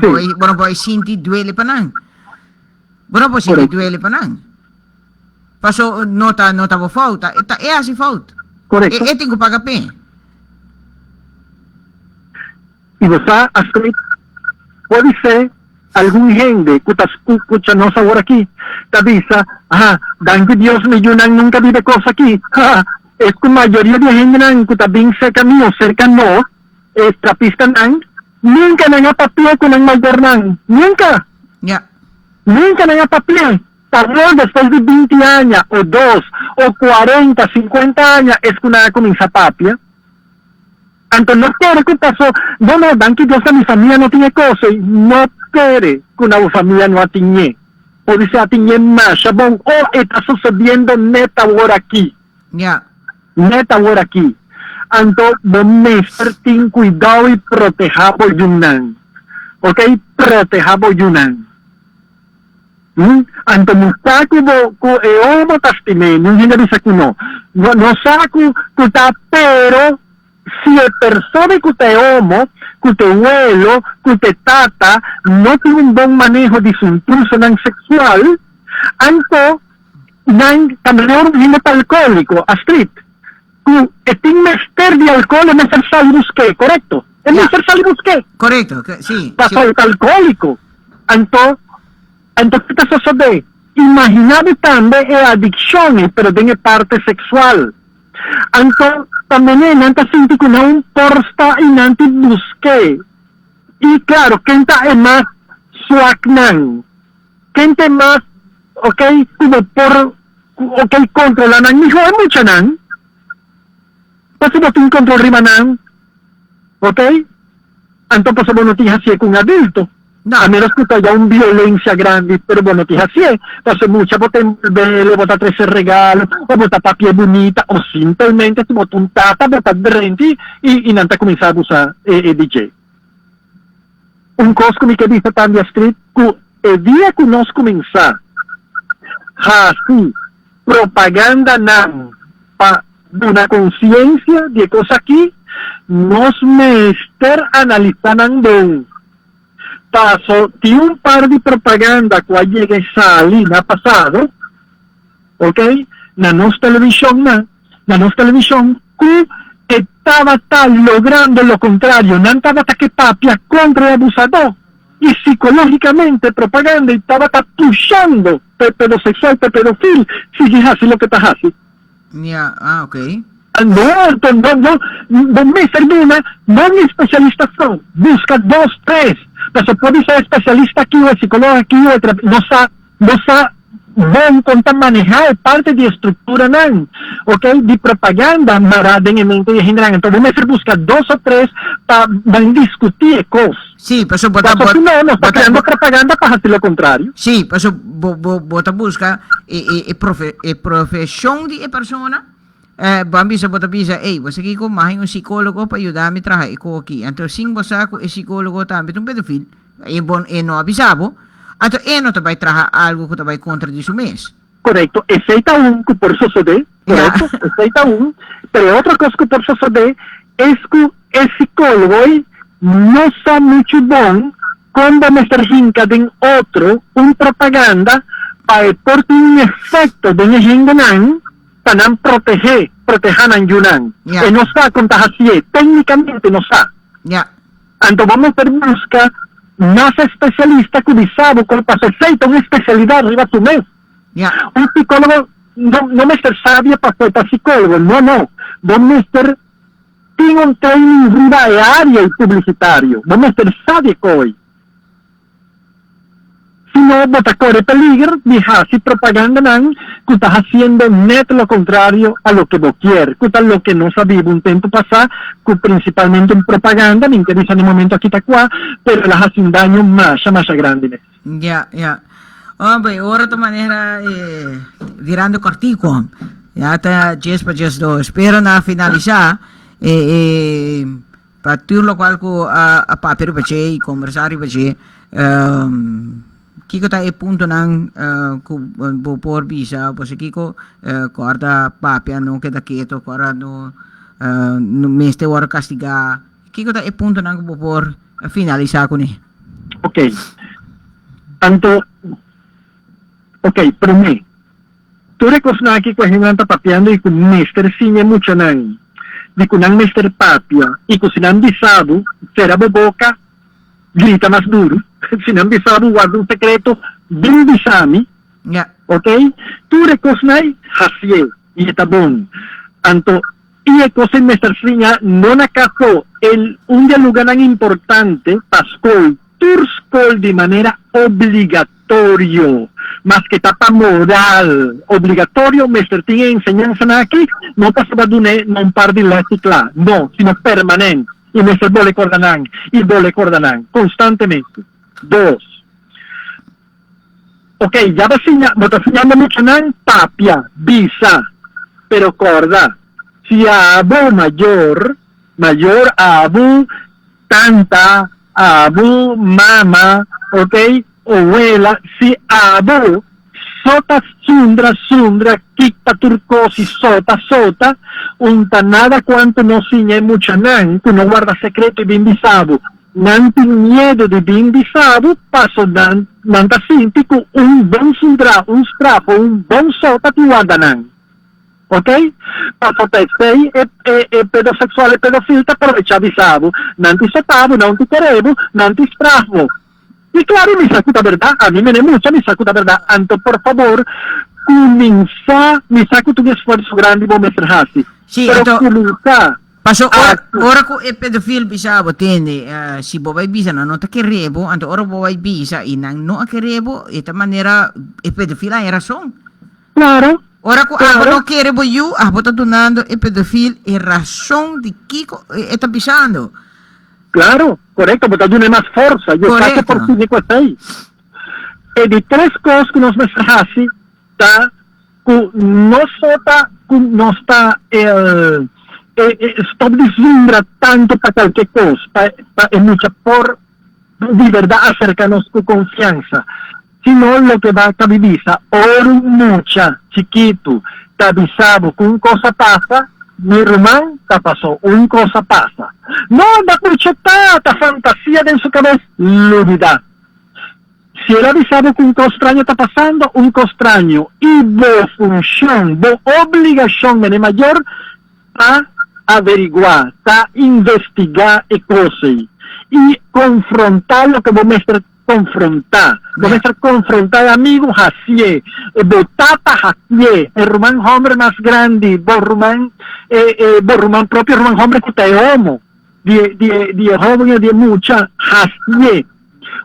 pues sinti duele panang. Bueno, pues sinti duele panang. Pasó nota vos falta. Es así falta. Correcto. Tengo que pagar pe. Y vos puede ser algún gente que escucha no sabor aquí, te avisa, dan que Dios me ayudan, nunca vive cosa aquí. Es que mayoría de gente que también cerca mío, cerca no, trapista nunca nang papel con el mayor nunca. Ya. Nunca nang papel. Tal vez después de 20 años, o 2, o 40, 50 años, es que una comienza papia. Entonces no quiere que pasó, no, dan que Dios a mi familia no tiene cosas, no quiere que una familia no atiñe. O dice atiñe más, chabón, está sucediendo neta ahora aquí. Ya. Neta ahora aquí. Entonces, vos ten cuidado y proteja por Yunan. ¿Ok? Proteja por Yunan. Entonces, saco testimonio, no dice que no saco, pero si la persona que te homo, que te abuelo, que te tata, no tiene un buen manejo de su impulso sexual, anto, también es un alcohólico, Astrid, que tiene mester de alcohol en el sal busqué, ¿correcto? En el sal busqué. Correcto, sí. Pasó el alcohólico. Anto, ¿qué te sucede? Imaginate también adicciones, pero tiene parte sexual. Anto, también nanta senti que no importa y nanti busqué. Y claro, quien es más suacnan. Quien es más, ok, como por, ok, controlan. Mi hijo es mucho nan. Pues si no tiene control rimanan. Ok. Anto, pues no tienes así con un adulto. No. A menos que haya una violencia grande, pero bueno, tienes así. Entonces, muchas le bota 13 regalos, o bota papel bonita, o simplemente se bota un tata, bota drenti, y nanta comienza a abusar DJ. Un cosa que dice también Astrid, que el día que nos comienza así, propaganda para una conciencia de cosas aquí, nos mester analizan bien. Paso, tiene un par de propaganda que llega y sale, ha pasado, ok, na nos televisión, que estaba tal logrando lo contrario, no estaba que papia contra el abusador, y psicológicamente propaganda estaba pushando pedosexual, pedofil, si es así lo que estás así. Ya, ok. No me perdona, no es especialista son, busca 2, 3, pero puede ser especialista aquí o psicólogo aquí o no sa bom contar manejar parte de estructura nan, ok, de propaganda marada en mente de general, entonces vamos a buscar 2 o 3 para discutir cosas. Sí, pues no está creando propaganda para hacer lo contrario. Sí, pues bota busca profesión de persona. Bambisa bota bisa, você aqui com mais um psicólogo para ajudar a me trabalhar aqui. Então, sim, você com o psicólogo também um pedofilo, e não avisava, então não vai trabalhar algo que vai contra isso mesmo. Correcto, aceita que por suceder, correcto, aceita pero otra cosa que por suceder es que el psicólogo no está mucho bon cuando me cerca de otro, un propaganda para por un efecto de un para proteger a Yunan. Y no está con así, técnicamente no está. Entonces vamos a buscar más especialistas que saben cómo pasa aceita una especialidad arriba de su mes. Un psicólogo no me ser sabio para ser psicólogo, no. Vamos a ser tiene un training arriba de área y publicitario. Vamos a ser sabio hoy. Si no, bota corre peligro, deja así propaganda que estás haciendo net lo contrario a lo que vos quieres, que es lo que no sabía un tiempo pasado, que principalmente en propaganda, me interesa en el momento aquí está qua, pero las hacen un daño más grande. Ya. Hombre, ahora de manera virando cortico, ya está 10 para 2. Espero na finalizar, para tudo lo cual a papel para e conversar para que está o ponto nang por visa, pues aqui corda papia não queda quieto, corda no meste hora castigar. Que está o ponto nang por finalizar com ele. Ok. Tanto, ok, para mim, tu recosna aqui com a gente está papiando e com o mestre sim é muito nang, de com nang mestre papia e com sinang bisado, será boca, grita mais duro. Si no empezaba guarda un secreto, bien bisami, ¿ok? Tú recosnai hasie, y está bon. Anto, y el cosa en nuestra seña, no acaso un lugar tan importante, pascol, turscol de manera obligatorio, más que tapa moral, obligatorio, nuestra tiene enseñanza aquí, no pasaba de un par de látigos, no, sino permanente, y nuestra vole cordanan, constantemente. 2. Ok, ya va enseñando mucho en papia, visa, pero corda, si abu mayor, abu tanta, abu mama, ok, abuela, si abu sundra, kikta turcosi, sota, unta nada quanto no signe mucha nan, que no guarda secreto y bimbisabu, nanti miedo di bimbisabu, paso nanta sintico un bon sundra, un strafo, un bon sota ti guarda nan. Ok? Paso te sei e pedosexuale pedofilta aprovechava sabu, nanti sotabu, nanti querebu, nanti strafo. Y claro, me sacuda verdad, a mí me ne mucha, me sacuda verdad, anto por favor, comienza, me sacuda un esfuerzo grande vou me hasi. Sí, Pero comienza. Paso ora ko e pedofil bisa bo tende si bobay bisa na nota que rebo, anto ora bobay bisa inang no que rebo esta manera e pedofil ay razón. Claro. Ora ko abo no que rebo you, abo ta donando e pedofil e razón de Kiko está pisando. Claro, correcto, porque tiene más fuerza. Yo paso por 5-6. E di 3 cose che non mesrahasi, ta no sta stop disumbra tanto para cualquier cosa, es mucha por de verdad acercarnos con confianza, sino lo que va a vivisa, or mucha, chiquito, te avisado que una cosa pasa, mi hermano te pasó, una cosa pasa. No, da proyectada fantasía en su cabeza, lúdida. Si él avisado que un cosa extraño está pasando, un cosa extraño, y de función, de obligación de mayor, a averiguar, a investigar y cosas, y confrontar lo que vos me estás confrontar. Vos me estás confrontar amigos así, botata así, el Román hombre más grande, vos Román propio Román hombre que te amo, de joven de mucha, así,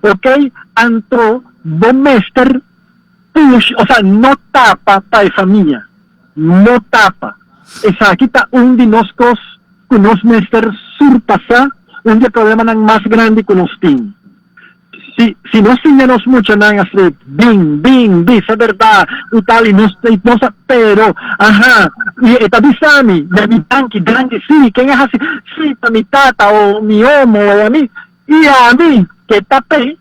ok, antro, vos me estás push, o sea, no tapa para familia, no tapa. Esa aquí está un de nosotros que nos mester surpasa un de problema más grande que nos tiene. Si no sigamos mucho nada así, bing, es verdad, y tal, y no pero, ajá, y esta bisami, de mi tanque, grande, sí, ¿quién es así? Sí, para mi tata, o mi homo, o a mí, y a mí, que tapé,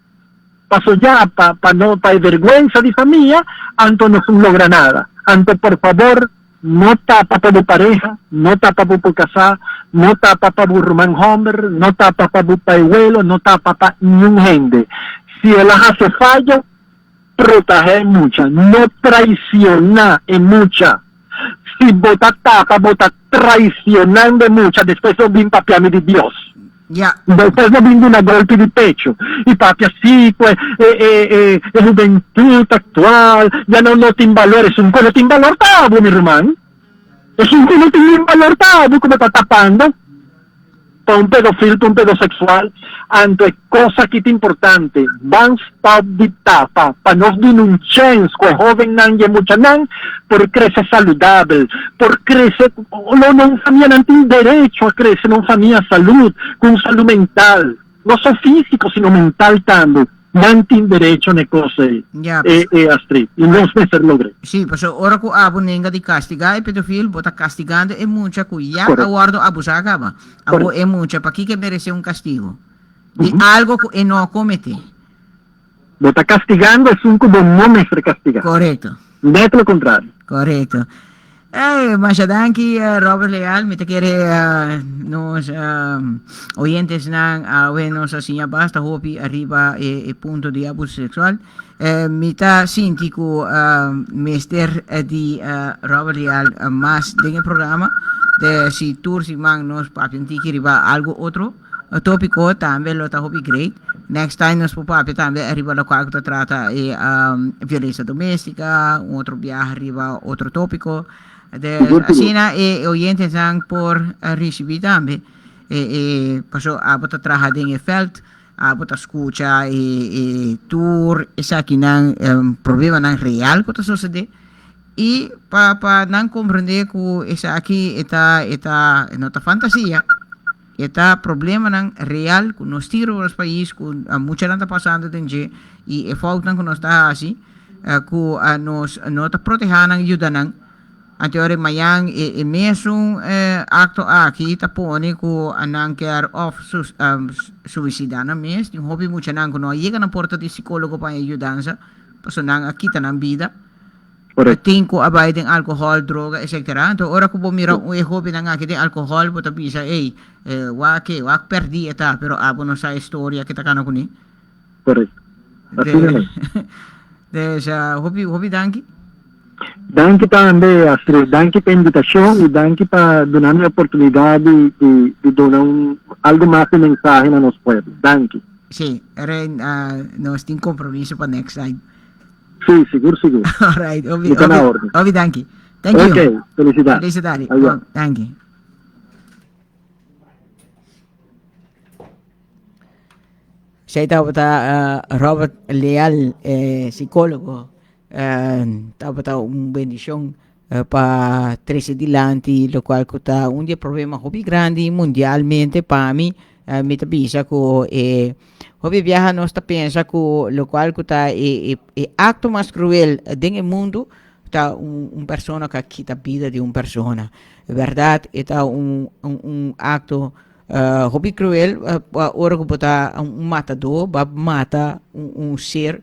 paso ya para vergüenza de familia, anto no logra nada. Anto, por favor, no tapa para tu pareja, no tapa para tu casar, no tapa para tu Román hombre, no tapa para tu abuelo, no tapa para ningún gente. Si él hace fallo, protege mucha, no traiciona en mucha. Si bota tapa, bota traicionando mucha, después lo bien papiame de Dios. Ya. Después no viene una golpe de pecho. Y papi así, pues, juventud actual, ya no tiene valor, es un que no tiene valor tabo, mi hermano. Es un que no tiene valor tabo, como está tapando. Para un pedofil, para un pedosexual, ante cosa que es importante, van stop de tapa, para no denunciar que joven nan y mucha nan, por crecer saludable, por crecer, no familia no tiene derecho a crecer, no familia salud, con salud mental, no solo físico, sino mental también. No tiene derecho a cosas, Astrid, y no es ser logre. Sí, pues ahora que abo nenga de castigar el pedofil, bota castigando es mucha cuya aguardo abusar acaba. Abo es mucha, para que merece un castigo. De algo que no comete. Bota castigando es un como no me ser castigado. Correcto. No es lo contrario. Correcto. Mas danki Robert Leal, me te quiere nos oyentes nan nos asinya basta hopi arriba punto de abuso sexual. Mita sintiku meester di Robert Leal mas dengan programa de si tour si mang nos papenti kiriba algo otro tópico también lo ta hopi great. Next time nos papi también arriba lo que trata violencia doméstica, otro viaje arriba otro tópico. Así oyentes zijn por recibir también. Pasó a botar trabajar en el veld, a botar escucha tour, esa aquí nan problema nan real que sucede y para nan comprender que esa aquí está no ta fantasía, está problema nan real que nos tira los países que mucha gente pasando dengue y el falta que nos está así que nos no ta proteger nan ayuda nan. Anteore mayang mesmo acto aqui tapone ko anang care of suicida na mes yung hobby mucha nang kuno llega na porta de psicólogo para ayudanza paso nang akita ng vida Correct. Tinko abay ding alcohol, droga, etc. To ora ko bumira hobi na nga kiti alcohol buta bisa wak perdi eta pero abo no sa istorya kita kana kuni. Correct. Así naman. Sa hobi danki. Danke pa ande, Astrid. Danke pa invitasyon y danke pa donarme la oportunidad de donar algo más de mensaje a los pueblos. Danke. Sí, ren nos ting compromiso pa next time. Sí, seguro. Alright, Está na orden. obi danki. Thank you. Okay, felicidades. Felicidades. Adiós. Thank you. Saya tahu Robert Leal, psicólogo, tahu bendición para 13 dilanti, lo cual está un día problema hobby grande mundialmente para mí, me tabisa ko hobby viaja no está pensa ko lo cual está acto más cruel en el mundo está un persona que quita vida de una persona, verdad, está un acto hobby cruel, ora que bota matador, mata ser,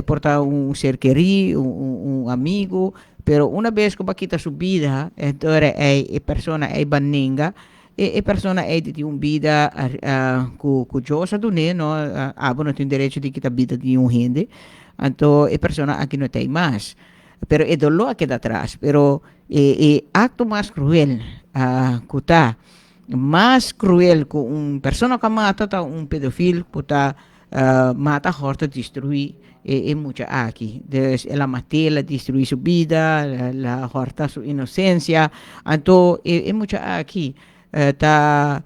porta ser querido, amigo, pero una vez que quita su vida, entonces persona baninga, persona de una vida curiosa do no, no tem direito de quitar vida de gente, então persona aqui não tem mais, pero dolor queda atrás, pero acto mais cruel que está más cruel que una persona que mata pedófilo que mata horta destruir mucha aquí entonces la mata la destruir su vida la horta su inocencia entonces mucha aquí ta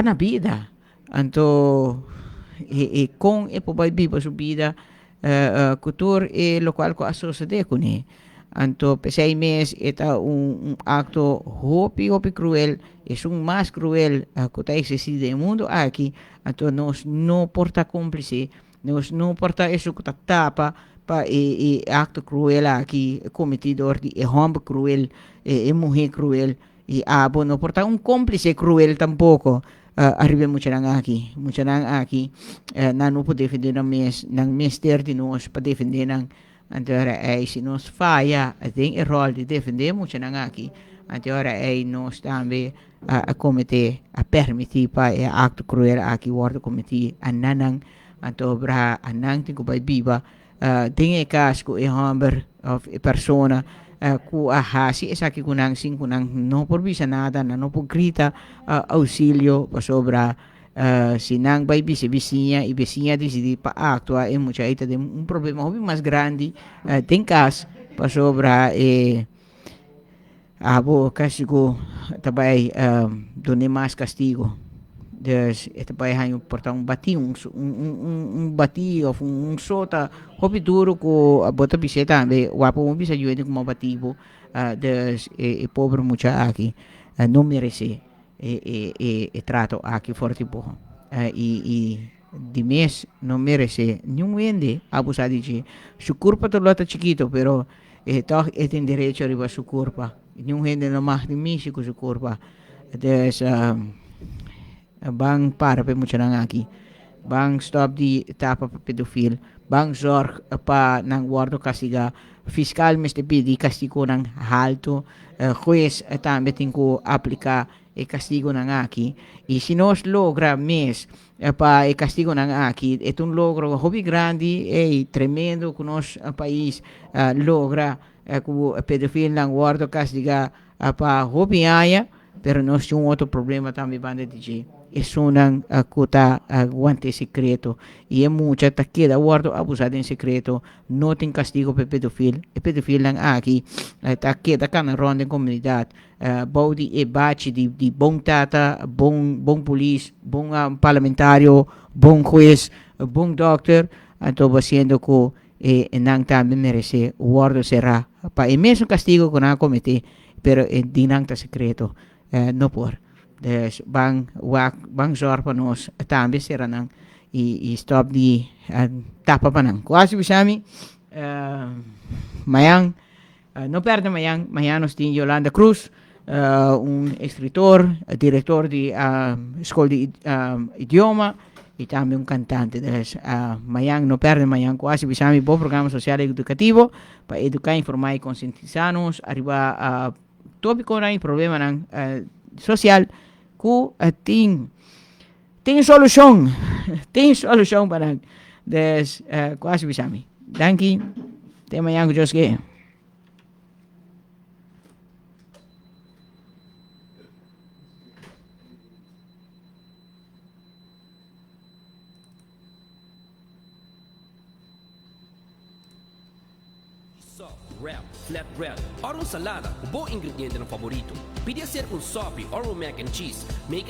na vida entonces con può vivo su vida cultura lo cual que asocia con él. Anto pesai mes eta un acto hopi cruel, es un más cruel que existe en el mundo aquí, anto nos no porta cómplice, nos no porta eso que tapa pa acto cruel aquí cometido de hombre cruel, mujer cruel y no porta un cómplice cruel tampoco. Arriba mucharan aquí, no puede defender a mes, nan mester de nos para defender Antara se nos falha, tem o rol de defender muito aqui. Antara nós também a cometer, a permitir para o acto cruel aqui worda cometer a nanang, antobra a nang tem que vai viva. Tem caso que o homem of persona ku ahasi esa que kunang sing kunang no por bisa nada, no por grita auxílio sobra. Sinang vai vizinha e vizinha decidi para actuar em muita ita de um problema hobby mais grande tem caso para sobra abo castigo também done mais castigo dus também há portar bati bati ou sota hobby duro ko bota biseta be wapo bisa juede como bativo dus pobre mucha aqui não merece trato aqui forte pouco e de mês não merece nenhum ende abusar de sua culpa toda chiquito pero toch tem direito a riba sua culpa nenhum ende não mais de mim com sua culpa des bang para pe muito nang aqui bang stop di tapa pedofil bang zorg pa nang guardo castiga fiscal meste pedi castigo nang alto juez também tem que aplicar castigo ng aki e se nós logra mes pa castigo ng aki é um logro hobby grande tremendo que nós país logra com pedofil ng guardo castiga pa hobby aya pero nós temos outro problema também banda DJ isso não cuta aguante secreto e é muita ta queda guardo abusado em secreto não tem castigo para pedofil lang aqui ta queda kana ronda em comunidade body bate de bom tata bom polícia bom parlamentário bom juez bom doctor então sendo que nang também merece guardo será para mesmo castigo que não comete pero dinang ta secreto não por dus bang zorg pa nos tambe sera nang i stop di tapa pa nang quasi bisami mayang no perde mayang mayanos din Yolanda Cruz un escritor director di escola de idioma y también un cantante. Mayang no perde Mayang quasi bisami bom programa social e educativo para educar, informar y concientizarnos arriba a tópico na problema social que tem solução para quasi bisami. Danke. Tem Mayang just ge. Wrap, flat bread, or salada, o bom ingrediente no favorito. Podia ser sope ou mac and cheese. Make it